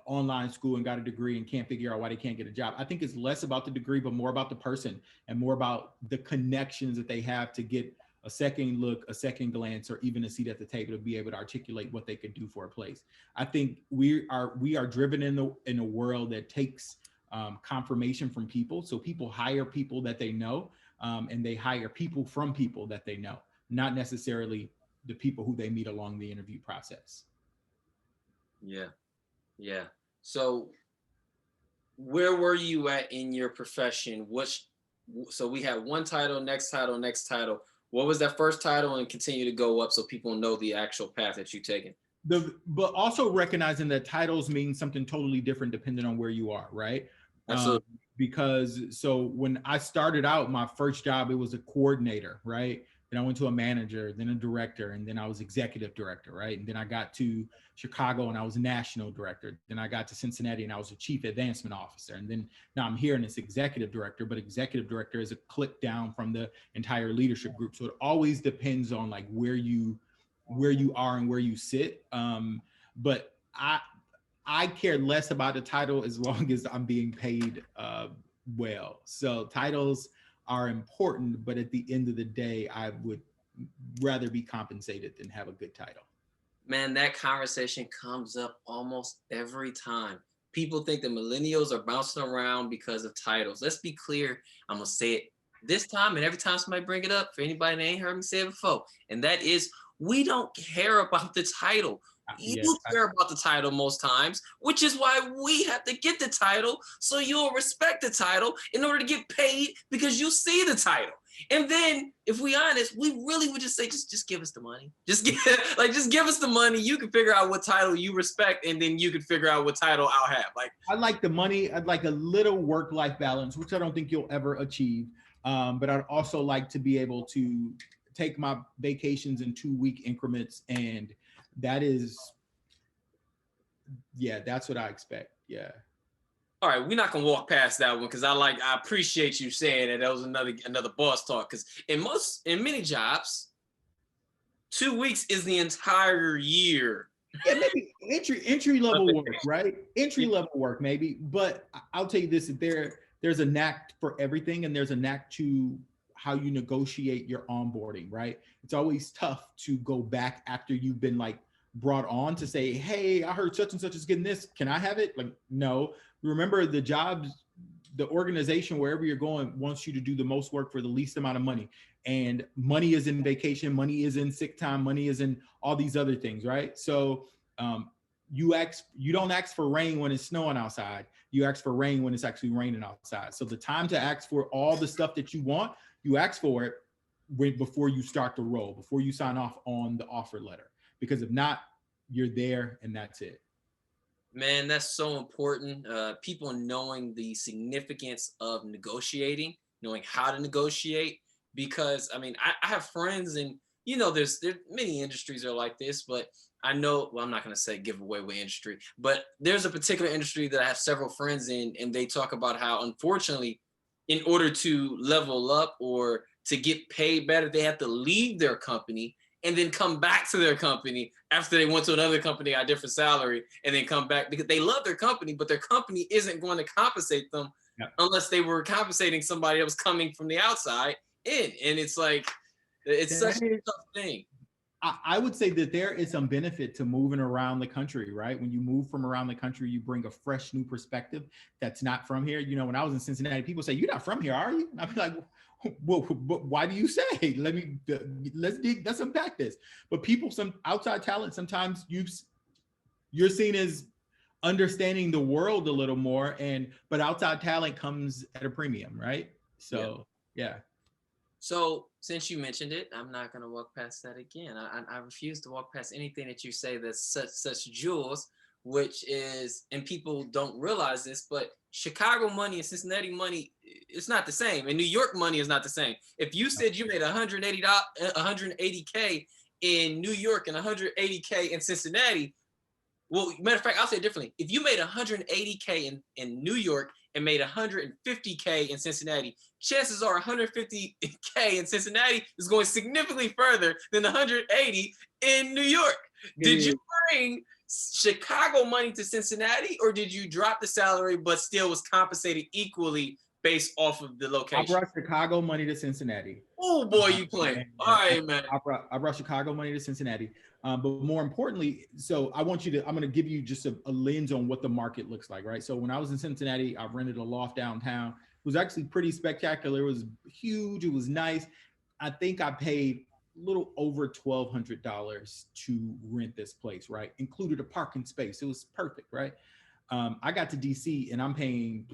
[SPEAKER 2] online school and got a degree and can't figure out why they can't get a job. I think it's less about the degree, but more about the person and more about the connections that they have to get a second look, a second glance, or even a seat at the table to be able to articulate what they could do for a place. I think we are driven in a world that takes confirmation from people. So people hire people that they know, and they hire people from people that they know, not necessarily the people who they meet along the interview process.
[SPEAKER 1] Yeah. So where were you at in your profession? So we had one title, next title. What was that first title, and continue to go up so people know the actual path that you've taken?
[SPEAKER 2] But also recognizing that titles mean something totally different depending on where you are, right?
[SPEAKER 1] Absolutely.
[SPEAKER 2] Because so when I started out, my first job, it was a coordinator, right? Then I went to a manager, then a director, and then I was executive director, right? And then I got to Chicago and I was national director. Then I got to Cincinnati and I was a chief advancement officer. And then now I'm here and it's executive director, but executive director is a click down from the entire leadership group. So it always depends on like where you are and where you sit. But I care less about the title as long as I'm being paid well. So titles are important, but at the end of the day, I would rather be compensated than have a good title.
[SPEAKER 1] Man, that conversation comes up almost every time. People think the millennials are bouncing around because of titles. Let's be clear. I'm going to say it this time and every time somebody bring it up, for anybody that ain't heard me say it before. And that is, we don't care about the title. You care about the title most times, which is why we have to get the title, so you'll respect the title in order to get paid because you see the title. And then, if we honest, we really would just say, just give us the money. Just give us the money. You can figure out what title you respect, and then you can figure out what title I'll have. Like,
[SPEAKER 2] I like the money. I'd like a little work-life balance, which I don't think you'll ever achieve. But I'd also like to be able to take my vacations in 2-week increments, and that is, yeah, that's what I expect. Yeah.
[SPEAKER 1] All right, we're not gonna walk past that one because I appreciate you saying that. That was another boss talk. Because in many jobs, 2 weeks is the entire year.
[SPEAKER 2] Yeah, maybe entry level work, right? Entry
[SPEAKER 1] Yeah.
[SPEAKER 2] level work, maybe. But I'll tell you this: there's a knack for everything, and there's a knack to how you negotiate your onboarding, right? It's always tough to go back after you've been like brought on to say, "Hey, I heard such and such is getting this. Can I have it?" Like, no. Remember, the jobs, the organization, wherever you're going, wants you to do the most work for the least amount of money. And money is in vacation, money is in sick time, money is in all these other things, right? So you don't ask for rain when it's snowing outside. You ask for rain when it's actually raining outside. So the time to ask for all the stuff that you want, you ask for it before you start the roll, before you sign off on the offer letter. Because if not, you're there and that's it.
[SPEAKER 1] Man, that's so important. People knowing the significance of negotiating, knowing how to negotiate. Because I mean, I have friends, and there's many industries are like this, but I know. Well, I'm not going to say give away what industry, but there's a particular industry that I have several friends in, and they talk about how, unfortunately, in order to level up or to get paid better, they have to leave their company and then come back to their company after they went to another company at a different salary, and then come back because they love their company, but their company isn't going to compensate them unless they were compensating somebody that was coming from the outside in. And it's like, it's such a tough thing.
[SPEAKER 2] I would say that there is some benefit to moving around the country, right? When you move from around the country, you bring a fresh new perspective that's not from here. When I was in Cincinnati, people say, "You're not from here, are you?" And I'm like, well, why do you say? Let's unpack this. But people, some outside talent, sometimes you're seen as understanding the world a little more, but outside talent comes at a premium, right? So yeah.
[SPEAKER 1] So since you mentioned it, I'm not going to walk past that again. I refuse to walk past anything that you say that's such jewels, which is, and people don't realize this, but Chicago money and Cincinnati money, it's not the same. And New York money is not the same. If you said you made $180K in New York and $180K in Cincinnati, well, matter of fact, I'll say it differently. If you made $180K in New York and made $150K in Cincinnati, chances are $150K in Cincinnati is going significantly further than $180 in New York. Did you bring Chicago money to Cincinnati, or did you drop the salary but still was compensated equally based off of the location?
[SPEAKER 2] I brought Chicago money to Cincinnati.
[SPEAKER 1] Oh boy, you playing. All right, man.
[SPEAKER 2] I brought Chicago money to Cincinnati. But more importantly, so I'm going to give you just a lens on what the market looks like, right? So when I was in Cincinnati, I rented a loft downtown. It was actually pretty spectacular. It was huge. It was nice. I think I paid a little over $1,200 to rent this place, right? Included a parking space. It was perfect, right? I got to DC and I'm paying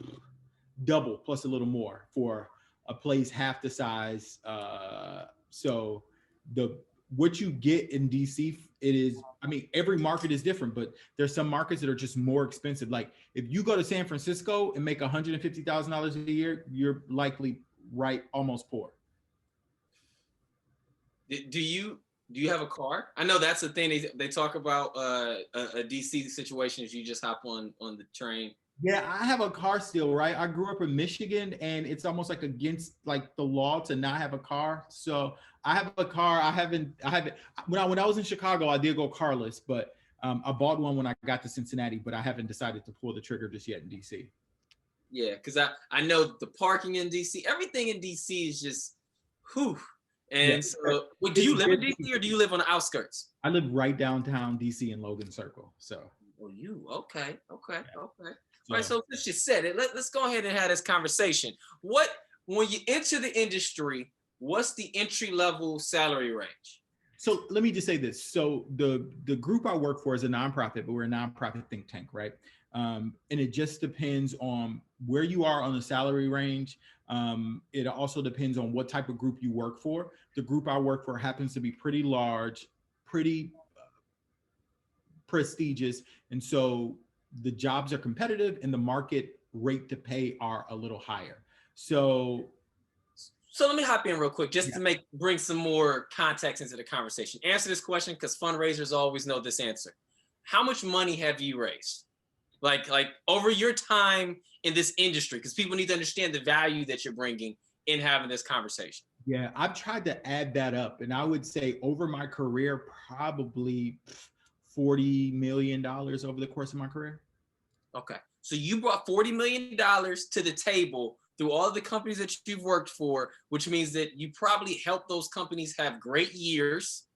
[SPEAKER 2] double plus a little more for a place half the size. So what you get in DC, it is, I mean, every market is different, but there's some markets that are just more expensive. Like if you go to San Francisco and make $150,000 a year, you're likely almost poor.
[SPEAKER 1] Do you have a car? I know that's the thing they talk about. A DC situation is you just hop on the train.
[SPEAKER 2] Yeah, I have a car still, right? I grew up in Michigan, and it's almost like against like the law to not have a car. So I have a car. I haven't. When I was in Chicago, I did go carless, but I bought one when I got to Cincinnati, but I haven't decided to pull the trigger just yet in DC.
[SPEAKER 1] Yeah, because I know the parking in DC, everything in DC is just whew. And so, do you live in DC or do you live on the outskirts?
[SPEAKER 2] I live right downtown DC in Logan Circle. So.
[SPEAKER 1] Oh, you okay? All right, so since you said it, let's go ahead and have this conversation. When you enter the industry, what's the entry level salary range?
[SPEAKER 2] So let me just say this. So the group I work for is a nonprofit, but we're a nonprofit think tank, right? And it just depends on where you are on the salary range. It also depends on what type of group you work for. The group I work for happens to be pretty large, pretty prestigious, and so the jobs are competitive and the market rate to pay are a little higher. So
[SPEAKER 1] So let me hop in real quick just to bring some more context into the conversation. Answer this question because fundraisers always know this answer. How much money have you raised? Like over your time in this industry, because people need to understand the value that you're bringing in having this conversation.
[SPEAKER 2] Yeah, I've tried to add that up, and I would say over my career, probably $40 million over the course of my career.
[SPEAKER 1] Okay, so you brought $40 million to the table through all the companies that you've worked for, which means that you probably helped those companies have great years,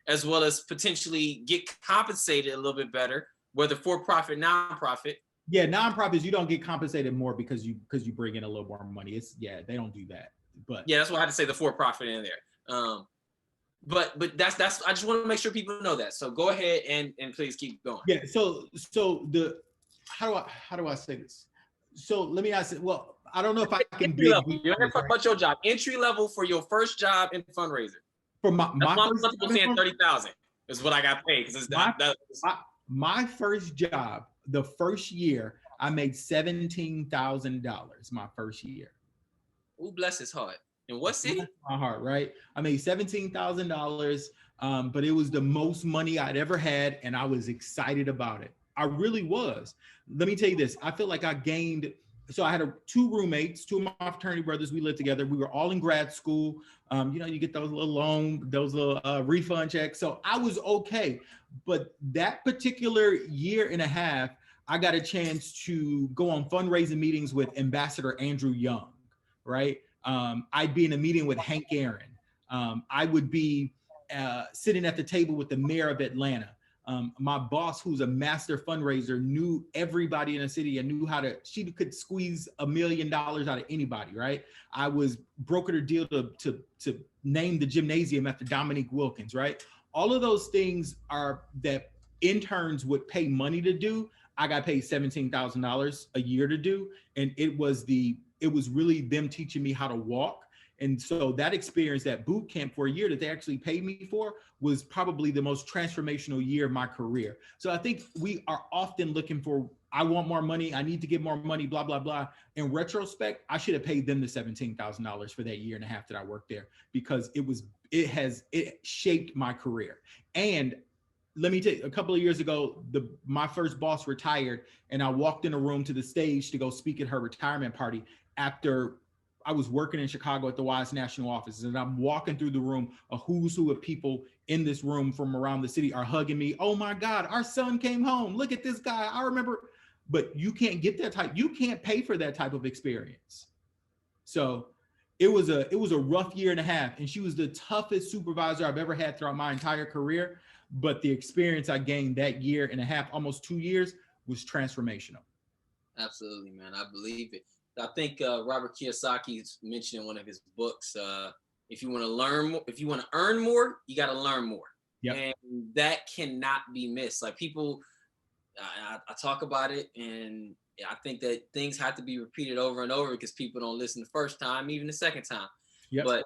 [SPEAKER 1] as well as potentially get compensated a little bit better, whether for-profit, nonprofit.
[SPEAKER 2] Yeah, nonprofits, you don't get compensated more because you bring in a little more money. They don't do that. But
[SPEAKER 1] yeah, that's why I had to say the for-profit in there. But that's I just want to make sure people know that. So go ahead and please keep going.
[SPEAKER 2] Yeah. So the how do I say this? So let me ask it. Well, I don't know if I can
[SPEAKER 1] You're gonna talk about your job. Entry level for your first job in fundraiser.
[SPEAKER 2] For my first
[SPEAKER 1] job saying 30,000 is what I got paid because
[SPEAKER 2] my first job. The first year I made $17,000. My first year.
[SPEAKER 1] Oh, bless his heart. In what city?
[SPEAKER 2] My heart, right? I made $17,000, but it was the most money I'd ever had, and I was excited about it. I really was. Let me tell you this. I feel like I gained. So I had two roommates, two of my fraternity brothers. We lived together. We were all in grad school. You get those little refund checks. So I was okay. But that particular year and a half, I got a chance to go on fundraising meetings with Ambassador Andrew Young, right? I'd be in a meeting with Hank Aaron. I would be sitting at the table with the mayor of Atlanta. My boss, who's a master fundraiser, knew everybody in the city and she could squeeze $1 million out of anybody, right? I was brokered a deal to name the gymnasium after Dominique Wilkins, right? All of those things are that interns would pay money to do. I got paid $17,000 a year to do. And it was really them teaching me how to walk. And so that experience, that boot camp for a year that they actually paid me for, was probably the most transformational year of my career. So I think we are often looking for, I want more money, I need to get more money, blah, blah, blah. In retrospect, I should have paid them the $17,000 for that year and a half that I worked there, because it shaped my career. And let me tell you, a couple of years ago, my first boss retired, and I walked in a room to the stage to go speak at her retirement party after I was working in Chicago at the Wise National Office, and I'm walking through the room. A who's who of people in this room from around the city are hugging me. Oh my God, our son came home. Look at this guy. I remember. But you can't get that type. You can't pay for that type of experience. So it was a rough year and a half, and she was the toughest supervisor I've ever had throughout my entire career. But the experience I gained that year and a half, almost 2 years, was transformational.
[SPEAKER 1] Absolutely, man. I believe it. I think Robert Kiyosaki's mentioned in one of his books, if you want to learn more, if you want to earn more, you got to learn more. Yep. And that cannot be missed. Like people, I talk about it, and I think that things have to be repeated over and over because people don't listen the first time, even the second time. Yep. But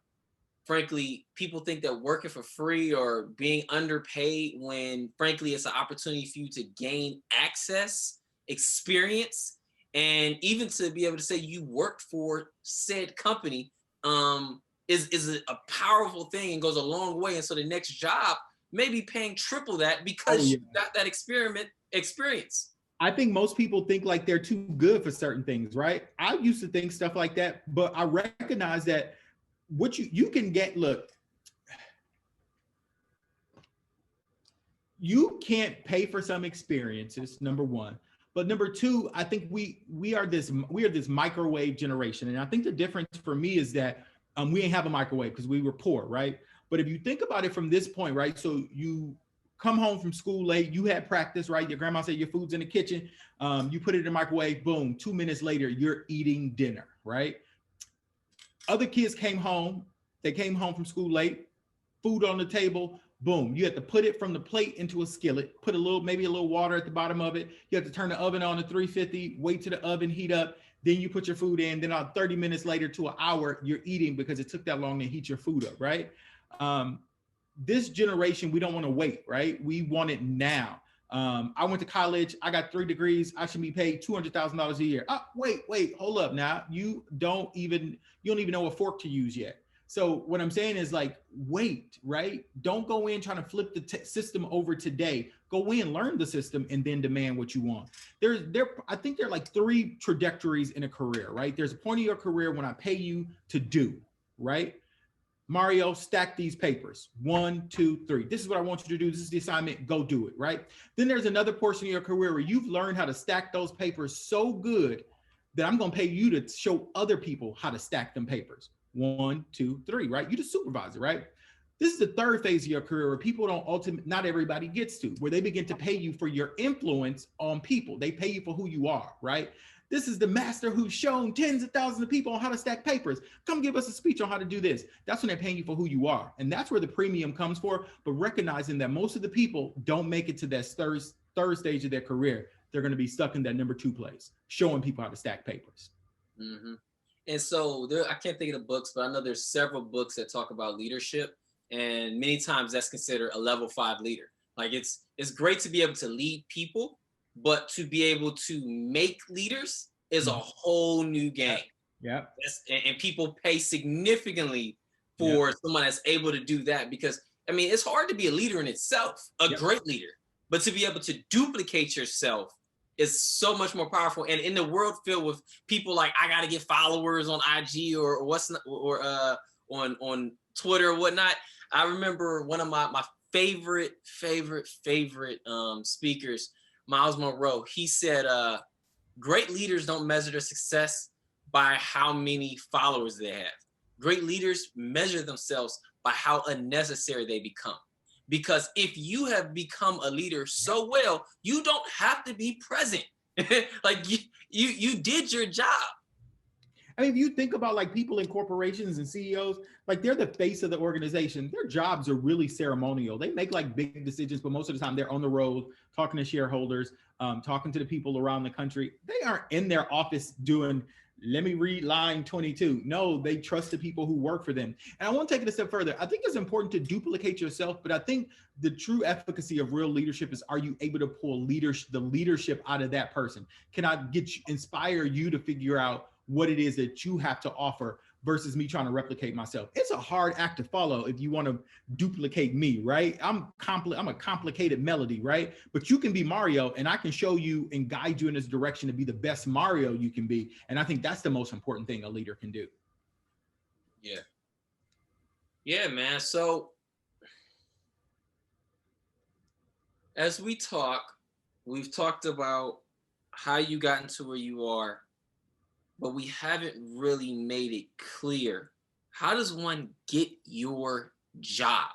[SPEAKER 1] frankly, people think that working for free or being underpaid, when frankly, it's an opportunity for you to gain access, experience, and even to be able to say you worked for said company is a powerful thing and goes a long way. And so the next job may be paying triple that because you got that experience.
[SPEAKER 2] I think most people think like they're too good for certain things, right? I used to think stuff like that, but I recognize that what you can get, look, you can't pay for some experiences, number one. But number two, I think we are this microwave generation. And I think the difference for me is that we didn't have a microwave because we were poor, right? But if you think about it from this point, right? So you come home from school late, you had practice, right? Your grandma said your food's in the kitchen. You put it in the microwave, boom, 2 minutes later, you're eating dinner, right? Other kids came home. They came home from school late, food on the table, boom. You have to put it from the plate into a skillet, put maybe a little water at the bottom of it. You have to turn the oven on to 350, wait till the oven heat up. Then you put your food in. Then 30 minutes later to an hour, you're eating because it took that long to heat your food up, right? This generation, we don't want to wait, right? We want it now. I went to college. I got 3 degrees. I should be paid $200,000 a year. Wait, hold up now. You don't even know a fork to use yet. So what I'm saying is like, wait, right? Don't go in trying to flip the system over today. Go in, learn the system, and then demand what you want. I think there are like three trajectories in a career, right? There's a point of your career when I pay you to do, right? Mario, stack these papers. 1, 2, 3. This is what I want you to do. This is the assignment. Go do it, right? Then there's another portion of your career where you've learned how to stack those papers so good that I'm going to pay you to show other people how to stack them papers. 1, 2, 3, right? You're the supervisor, right? This is the third phase of your career where people don't ultimately, not everybody gets to, where they begin to pay you for your influence on people. They pay you for who you are, right? This is the master who's shown tens of thousands of people on how to stack papers. Come give us a speech on how to do this. That's when they're paying you for who you are. And that's where the premium comes for. But recognizing that most of the people don't make it to that third stage of their career. They're going to be stuck in that number 2 place, showing people how to stack papers.
[SPEAKER 1] Mm-hmm. And so I can't think of the books, but I know there's several books that talk about leadership. And many times that's considered a level 5 leader. Like it's great to be able to lead people, but to be able to make leaders is a whole new game.
[SPEAKER 2] Yeah.
[SPEAKER 1] And people pay significantly for someone that's able to do that, because I mean, it's hard to be a leader in itself, a great leader, but to be able to duplicate yourself is so much more powerful. And in the world filled with people like, I got to get followers on IG or on Twitter or whatnot. I remember one of my favorite speakers, Miles Monroe. He said, great leaders don't measure their success by how many followers they have. Great leaders measure themselves by how unnecessary they become. Because if you have become a leader so well, you don't have to be present. Like you did your job.
[SPEAKER 2] I mean, if you think about like people in corporations and CEOs, like they're the face of the organization. Their jobs are really ceremonial. They make like big decisions, but most of the time they're on the road talking to shareholders, talking to the people around the country. They aren't in their office doing, let me read line 22. No, they trust the people who work for them. And I want to take it a step further. I think it's important to duplicate yourself, but I think the true efficacy of real leadership is, are you able to pull the leadership out of that person? Can I inspire you to figure out what it is that you have to offer versus me trying to replicate myself? It's a hard act to follow if you want to duplicate me, right? I'm a complicated melody, right? But you can be Mario, and I can show you and guide you in this direction to be the best Mario you can be. And I think that's the most important thing a leader can do.
[SPEAKER 1] Yeah. Yeah, man. So as we've talked about how you got into where you are, but we haven't really made it clear. How does one get your job?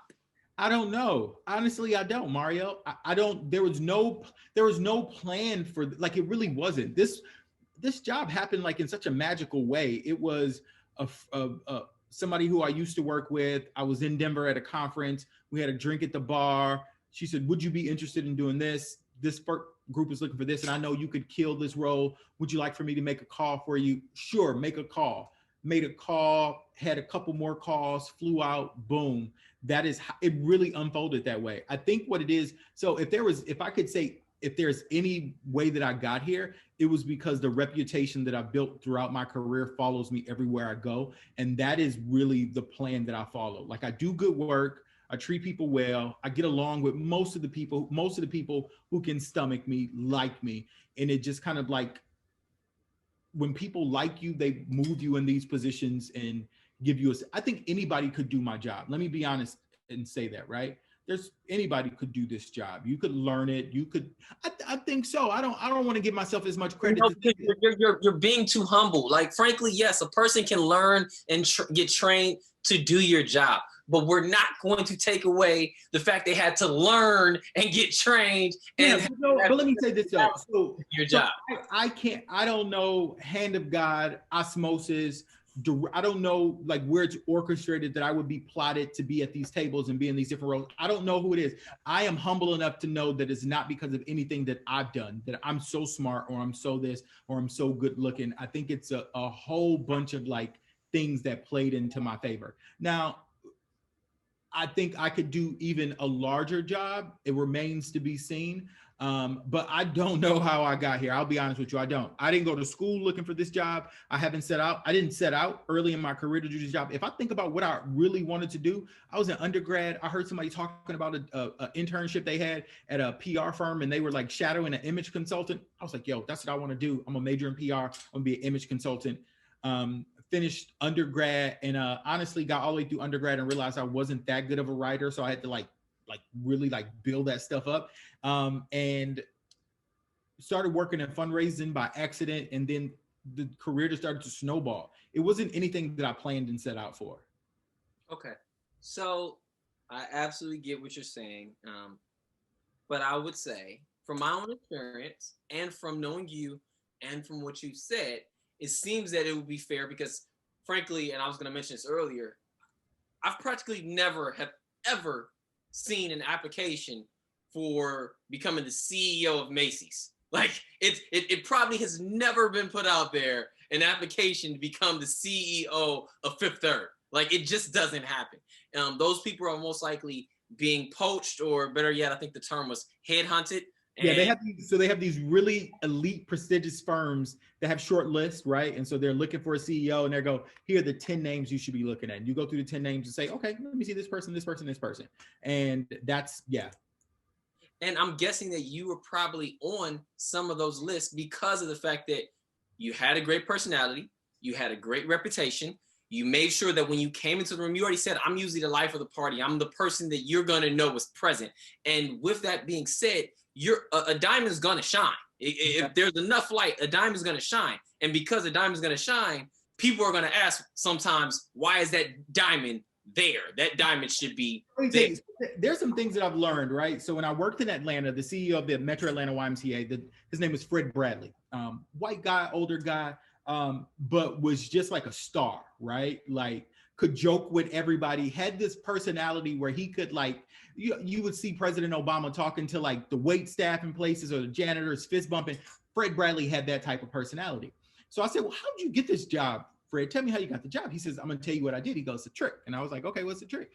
[SPEAKER 2] I don't know. Honestly, I don't, Mario. I don't, there was no plan for, like, it really wasn't. This job happened like in such a magical way. It was somebody who I used to work with. I was in Denver at a conference. We had a drink at the bar. She said, would you be interested in doing this? This group is looking for this, and I know you could kill this role. Would you like for me to make a call for you? Sure, make a call. Made a call, had a couple more calls, flew out, boom. That is, it really unfolded that way. I think what it is, so if I could say, if there's any way that I got here, it was because the reputation that I built throughout my career follows me everywhere I go. And that is really the plan that I follow. Like, I do good work. I treat people well. I get along with most of the people who can stomach me, like me. And it just kind of like, when people like you, they move you in these positions and give you I think anybody could do my job. Let me be honest and say that, right? Anybody could do this job. You could learn it. I think so. I don't want to give myself as much credit.
[SPEAKER 1] You're being too humble. Like, frankly, yes, a person can learn and get trained to do your job, but we're not going to take away the fact they had to learn and get trained.
[SPEAKER 2] But let me say this though. So,
[SPEAKER 1] your job.
[SPEAKER 2] I don't know, hand of God, osmosis. I don't know like where it's orchestrated that I would be plotted to be at these tables and be in these different roles. I don't know who it is. I am humble enough to know that it's not because of anything that I've done, that I'm so smart or I'm so this or I'm so good looking. I think it's a whole bunch of like things that played into my favor. Now, I think I could do even a larger job. It remains to be seen. But I don't know how I got here. I'll be honest with you. I don't. I didn't go to school looking for this job. I didn't set out early in my career to do this job. If I think about what I really wanted to do, I was an undergrad. I heard somebody talking about a internship they had at a PR firm, and they were like shadowing an image consultant. I was like, yo, that's what I want to do. I'm a major in PR. I'm gonna be an image consultant. Finished undergrad and honestly got all the way through undergrad and realized I wasn't that good of a writer. So I had to really build that stuff up. And started working in fundraising by accident. And then the career just started to snowball. It wasn't anything that I planned and set out for.
[SPEAKER 1] Okay. So I absolutely get what you're saying. But I would say from my own experience and from knowing you and from what you said, it seems that it would be fair because frankly, and I was going to mention this earlier, I've practically never have ever seen an application for becoming the CEO of Macy's. Like it probably has never been put out there, an application to become the CEO of Fifth Third. Like it just doesn't happen. Those people are most likely being poached, or better yet, I think the term was headhunted.
[SPEAKER 2] Yeah, they have these really elite, prestigious firms that have short lists, right? And so they're looking for a CEO, and they go, here are the 10 names you should be looking at. And you go through the 10 names and say, okay, let me see this person, this person, this person. And that's, yeah.
[SPEAKER 1] And I'm guessing that you were probably on some of those lists because of the fact that you had a great personality, you had a great reputation, you made sure that when you came into the room, you already said, I'm usually the life of the party. I'm the person that you're going to know was present. And with that being said, a diamond's going to shine. If there's enough light, a diamond's going to shine. And because a diamond's going to shine, people are going to ask sometimes, why is that diamond there? That diamond should be there.
[SPEAKER 2] There's some things that I've learned, right? So when I worked in Atlanta, the CEO of the Metro Atlanta YMCA, his name was Fred Bradley, white guy, older guy, but was just like a star, right? Like could joke with everybody, had this personality where he could you would see President Obama talking to like the wait staff in places or the janitors fist bumping. Fred Bradley had that type of personality. So I said, well, how did you get this job, Fred? Tell me how you got the job. He says, I'm going to tell you what I did. He goes, it's a trick. And I was like, okay, what's the trick?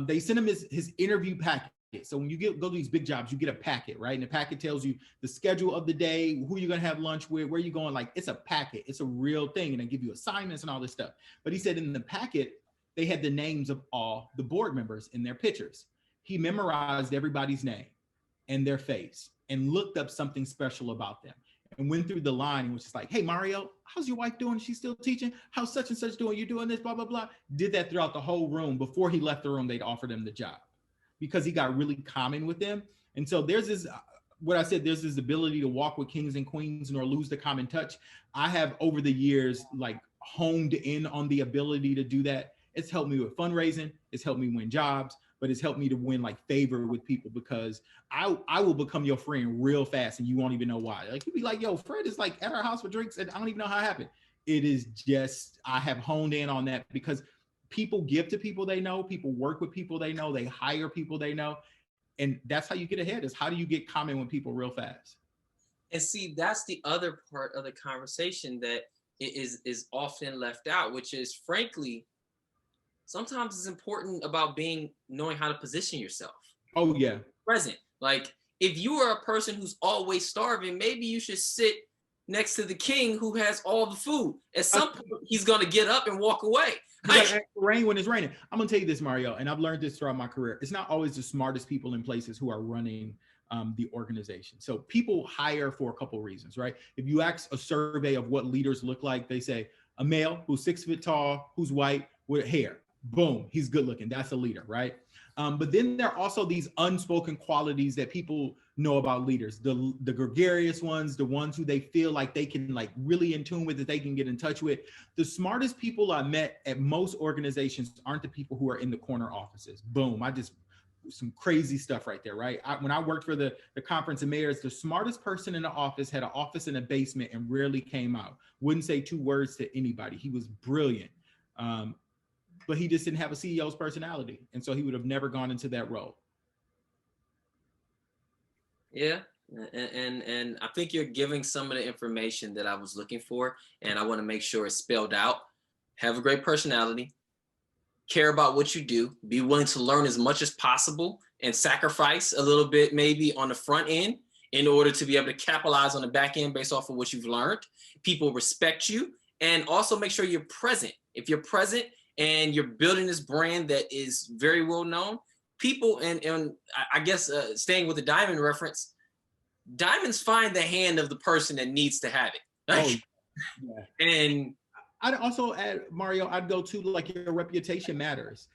[SPEAKER 2] They sent him his interview packet. So when you go to these big jobs, you get a packet, right? And the packet tells you the schedule of the day, who you're going to have lunch with, where you're going. Like it's a packet. It's a real thing. And they give you assignments and all this stuff. But he said in the packet, they had the names of all the board members in their pictures. He memorized everybody's name and their face and looked up something special about them and went through the line and was just like, hey, Mario, how's your wife doing? She's still teaching? How's such and such doing? You doing this, blah, blah, blah. Did that throughout the whole room. Before he left the room, they'd offered him the job because he got really common with them. And so there's this, what I said, there's this ability to walk with kings and queens nor lose the common touch. I have over the years, honed in on the ability to do that. It's helped me with fundraising. It's helped me win jobs, but it's helped me to win favor with people because I will become your friend real fast and you won't even know why. Like you'll be like, yo, Fred is at our house for drinks and I don't even know how it happened. It is just, I have honed in on that because people give to people they know, people work with people they know, they hire people they know. And that's how you get ahead, is how do you get common with people real fast?
[SPEAKER 1] And see, that's the other part of the conversation that is often left out, which is frankly, sometimes it's important about knowing how to position yourself.
[SPEAKER 2] Oh yeah.
[SPEAKER 1] Present. Like if you are a person who's always starving, maybe you should sit next to the king who has all the food. At some point, he's going to get up and walk away.
[SPEAKER 2] Rain when it's raining. I'm going to tell you this, Mario, and I've learned this throughout my career. It's not always the smartest people in places who are running the organization. So people hire for a couple of reasons, right? If you ask a survey of what leaders look like, they say a male who's 6 foot tall, who's white with hair. Boom, he's good looking. That's a leader, right? But then there are also these unspoken qualities that people know about leaders, the gregarious ones, the ones who they feel like they can really in tune with, that they can get in touch with. The smartest people I met at most organizations aren't the people who are in the corner offices. Boom, some crazy stuff right there, right? When I worked for the conference of mayors, the smartest person in the office had an office in a basement and rarely came out. Wouldn't say 2 words to anybody. He was brilliant. But he just didn't have a CEO's personality. And so he would have never gone into that role.
[SPEAKER 1] Yeah. And I think you're giving some of the information that I was looking for. And I want to make sure it's spelled out. Have a great personality. care about what you do, be willing to learn as much as possible and sacrifice a little bit maybe on the front end in order to be able to capitalize on the back end based off of what you've learned. People respect you, and also make sure you're present. If you're present and you're building this brand that is very well known, people, and I guess staying with the diamond reference, diamonds find the hand of the person that needs to have it. Like,
[SPEAKER 2] yeah.
[SPEAKER 1] And
[SPEAKER 2] I'd also add, Mario, I'd go to like your reputation matters.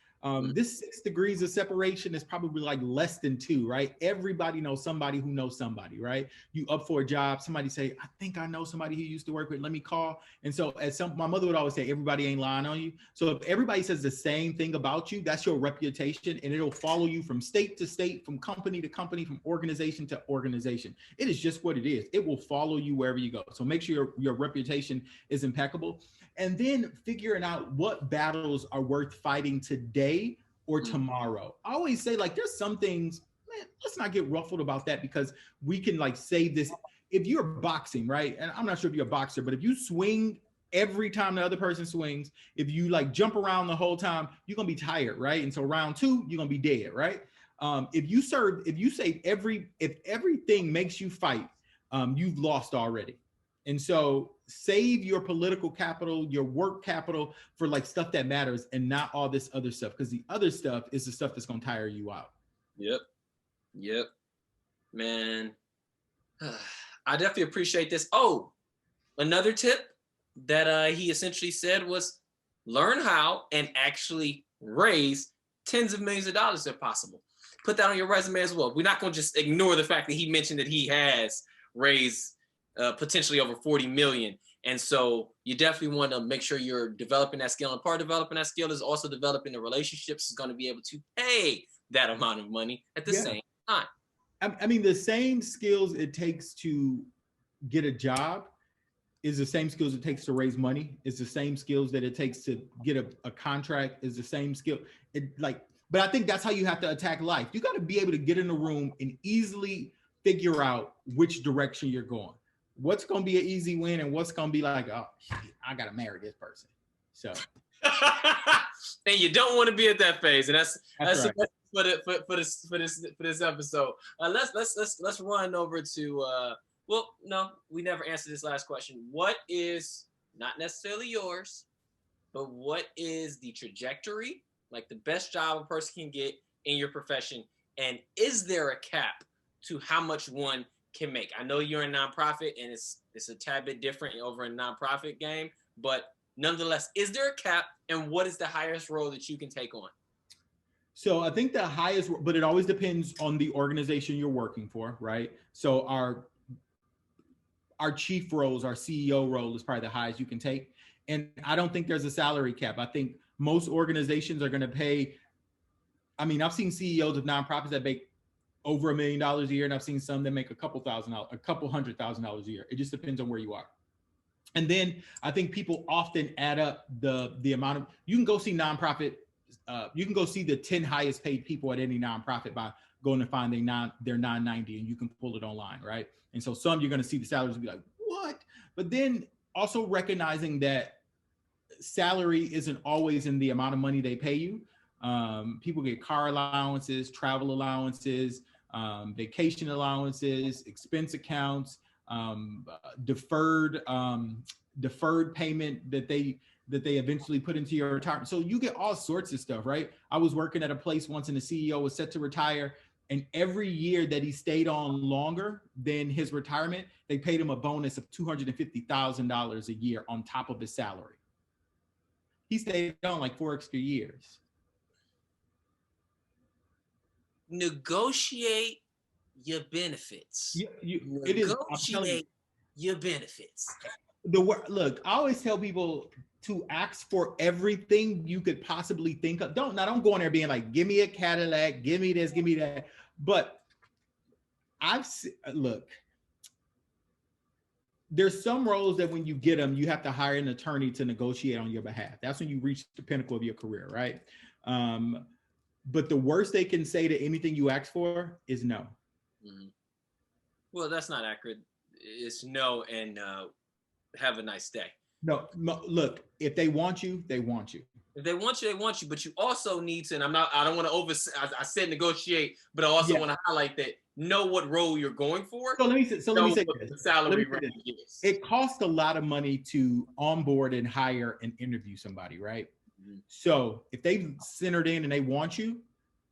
[SPEAKER 2] This 6 degrees of separation is probably like less than 2, right? Everybody knows somebody who knows somebody, right? You up for a job, somebody say, I think I know somebody who used to work with, let me call. And so my mother would always say, everybody ain't lying on you. So if everybody says the same thing about you, that's your reputation, and it'll follow you from state to state, from company to company, from organization to organization. It is just what it is. It will follow you wherever you go. So make sure your reputation is impeccable. And then figuring out what battles are worth fighting today or tomorrow. I always say, like, there's some things, man, let's not get ruffled about that, because we can like say this. If you're boxing, right? And I'm not sure if you're a boxer, but if you swing every time the other person swings, if you like jump around the whole time, you're gonna be tired, right? And so round 2, you're gonna be dead, right? If everything makes you fight, you've lost already. And so save your political capital, your work capital for like stuff that matters, and not all this other stuff, because the other stuff is the stuff that's going to tire you out.
[SPEAKER 1] Yep. Man, I definitely appreciate this. Oh, another tip that he essentially said was learn how and actually raise tens of millions of dollars if possible. Put that on your resume as well. We're not going to just ignore the fact that he mentioned that he has raised potentially over 40 million. And so you definitely want to make sure you're developing that skill. And part of developing that skill is also developing the relationships is going to be able to pay that amount of money at the same time.
[SPEAKER 2] I mean, the same skills it takes to get a job is the same skills it takes to raise money. It's the same skills that it takes to get a contract, is the same skill. But I think that's how you have to attack life. You got to be able to get in a room and easily figure out which direction you're going. What's going to be an easy win, and what's going to be like, oh, I got to marry this person. So,
[SPEAKER 1] and you don't want to be at that phase, and that's
[SPEAKER 2] right.
[SPEAKER 1] for this episode. Let's run over to well, no, we never answered this last question. What is, not necessarily yours, but what is the trajectory, like the best job a person can get in your profession, and is there a cap to how much one can make? I know you're a nonprofit, and it's a tad bit different over a nonprofit game, but nonetheless, is there a cap, and what is the highest role that you can take on?
[SPEAKER 2] So I think the highest, but it always depends on the organization you're working for, right? So our chief roles, our CEO role is probably the highest you can take. And I don't think there's a salary cap. I think most organizations are going to pay. I mean, I've seen CEOs of nonprofits that make over $1 million a year, and I've seen some that make a couple $100,000 a year. It just depends on where you are. And then I think people often add up the amount of, you can go see nonprofit, you can go see the 10 highest paid people at any nonprofit by going to find their 990, and you can pull it online, right? And so some you're going to see the salaries and be like, what? But then also recognizing that salary isn't always in the amount of money they pay you. People get car allowances, travel allowances, vacation allowances, expense accounts, deferred payment that they eventually put into your retirement. So you get all sorts of stuff, right? I was working at a place once, and the CEO was set to retire, and every year that he stayed on longer than his retirement, they paid him a bonus of $250,000 a year on top of his salary. He stayed on like 4 extra years.
[SPEAKER 1] Negotiate your benefits.
[SPEAKER 2] Negotiate
[SPEAKER 1] your benefits.
[SPEAKER 2] Look, I always tell people to ask for everything you could possibly think of. Don't go in there being like, give me a Cadillac, give me this, give me that. But look, there's some roles that when you get them, you have to hire an attorney to negotiate on your behalf. That's when you reach the pinnacle of your career, right? But the worst they can say to anything you ask for is no.
[SPEAKER 1] Mm-hmm. Well, that's not accurate. It's no, and have a nice day.
[SPEAKER 2] No, look, if they want you, they want you.
[SPEAKER 1] If they want you, they want you. But you also need to, and I don't want to I said negotiate, but I also want to highlight that know what role you're going for.
[SPEAKER 2] So let me say this.
[SPEAKER 1] The salary range is.
[SPEAKER 2] It costs a lot of money to onboard and hire and interview somebody, right? Mm-hmm. So if they've centered in and they want you,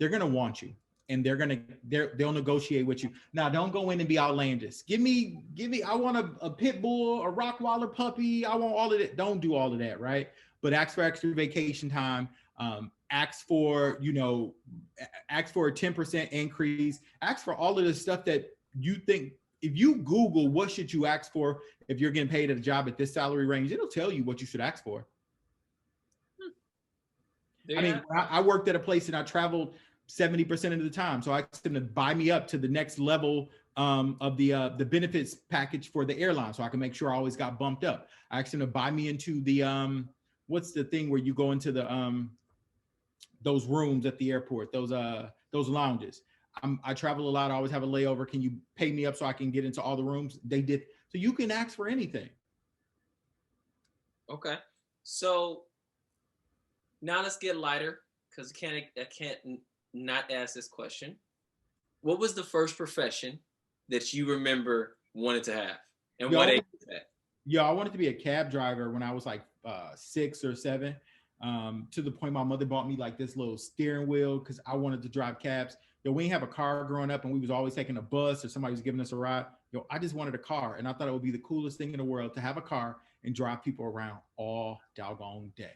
[SPEAKER 2] they're gonna want you, and they'll negotiate with you. Now, don't go in and be outlandish. Give me. I want a pit bull, a Rottweiler puppy. I want all of that. Don't do all of that, right? But ask for extra vacation time. Ask for a 10% increase. Ask for all of the stuff that you think. If you Google what should you ask for if you're getting paid at a job at this salary range, it'll tell you what you should ask for. I mean, I worked at a place and I traveled 70% of the time, so I asked them to buy me up to the next level of the benefits package for the airline, so I can make sure I always got bumped up. I asked them to buy me into the what's the thing where you go into the those rooms at the airport, those lounges. I travel a lot. I always have a layover. Can you pay me up so I can get into all the rooms? They did. So you can ask for anything.
[SPEAKER 1] Okay. So now let's get lighter, because I can't not ask this question. What was the first profession that you remember wanted to have, and what age was that?
[SPEAKER 2] Yeah, I wanted to be a cab driver when I was like 6 or 7. To the point my mother bought me like this little steering wheel because I wanted to drive cabs. We didn't have a car growing up, and we was always taking a bus or somebody was giving us a ride. I just wanted a car, and I thought it would be the coolest thing in the world to have a car and drive people around all doggone day.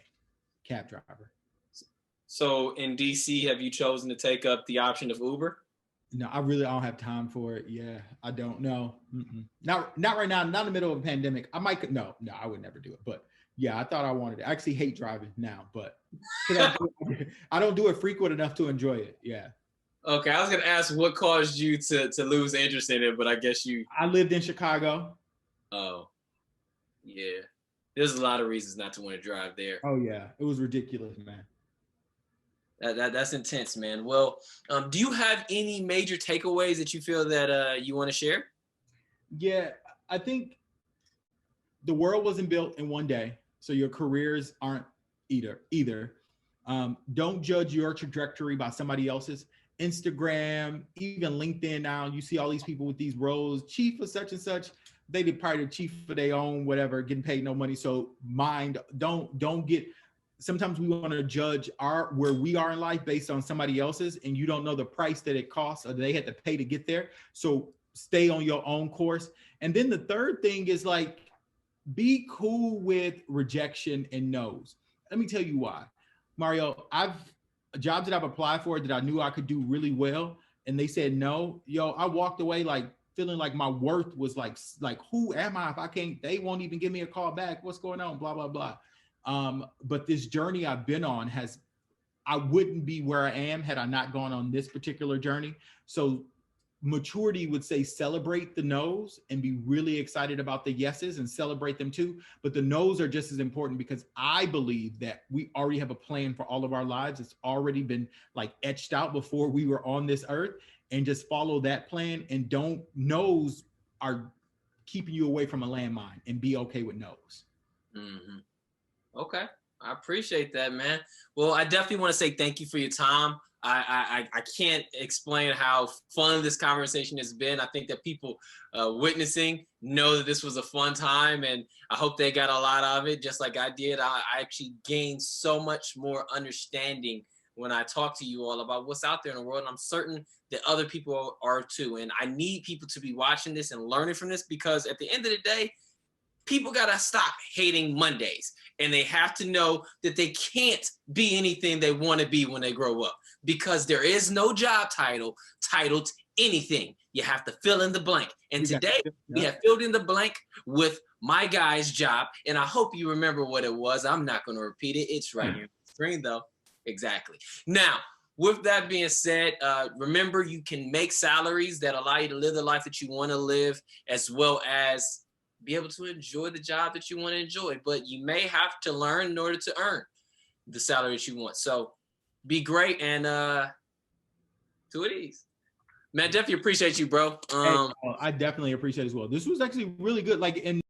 [SPEAKER 2] Cab driver.
[SPEAKER 1] So in DC, have you chosen to take up the option of Uber?
[SPEAKER 2] No, I don't have time for it. Yeah, I don't know. Not right now. Not in the middle of a pandemic. I might. No, I would never do it. But yeah, I thought I wanted it. I actually hate driving now, but I don't do it frequent enough to enjoy it. Yeah.
[SPEAKER 1] Okay, I was gonna ask what caused you to lose interest in it, but I guess
[SPEAKER 2] I lived in Chicago.
[SPEAKER 1] Oh, yeah. There's a lot of reasons not to want to drive there.
[SPEAKER 2] Oh yeah, it was ridiculous, man.
[SPEAKER 1] That's intense, man. Well, do you have any major takeaways that you feel that you want to share?
[SPEAKER 2] Yeah, I think the world wasn't built in one day, so your careers aren't either. Don't judge your trajectory by somebody else's. Instagram, even LinkedIn now, you see all these people with these roles, chief of such and such. They did probably the chief of their own, whatever, getting paid no money. So don't get. Sometimes we want to judge where we are in life based on somebody else's, and you don't know the price that it costs or they had to pay to get there. So stay on your own course. And then the third thing is like, be cool with rejection and no's. Let me tell you why. Mario, jobs that I've applied for that I knew I could do really well, and they said no. I walked away like feeling like my worth was like who am I if I can't? They won't even give me a call back. What's going on? Blah blah blah. But this journey I've been on I wouldn't be where I am had I not gone on this particular journey. So maturity would say celebrate the no's and be really excited about the yeses and celebrate them too. But the no's are just as important, because I believe that we already have a plan for all of our lives. It's already been like etched out before we were on this earth, and just follow that plan, and no's are keeping you away from a landmine, and be okay with no's.
[SPEAKER 1] Mm-hmm. Okay. I appreciate that, man. Well, I definitely want to say thank you for your time. I can't explain how fun this conversation has been. I think that people witnessing know that this was a fun time, and I hope they got a lot of it, just like I did. I actually gained so much more understanding when I talk to you all about what's out there in the world. And I'm certain that other people are too. And I need people to be watching this and learning from this, because at the end of the day, people got to stop hating Mondays, and they have to know that they can't be anything they want to be when they grow up, because there is no job titled anything. You have to fill in the blank. And today we have filled in the blank with my guy's job. And I hope you remember what it was. I'm not going to repeat it. It's right here on the screen though. Exactly. Now, with that being said, remember, you can make salaries that allow you to live the life that you want to live, as well as be able to enjoy the job that you want to enjoy. But you may have to learn in order to earn the salary that you want. So be great, and do it easy. Man, definitely appreciate you, bro.
[SPEAKER 2] I definitely appreciate it as well. This was actually really good. Like, in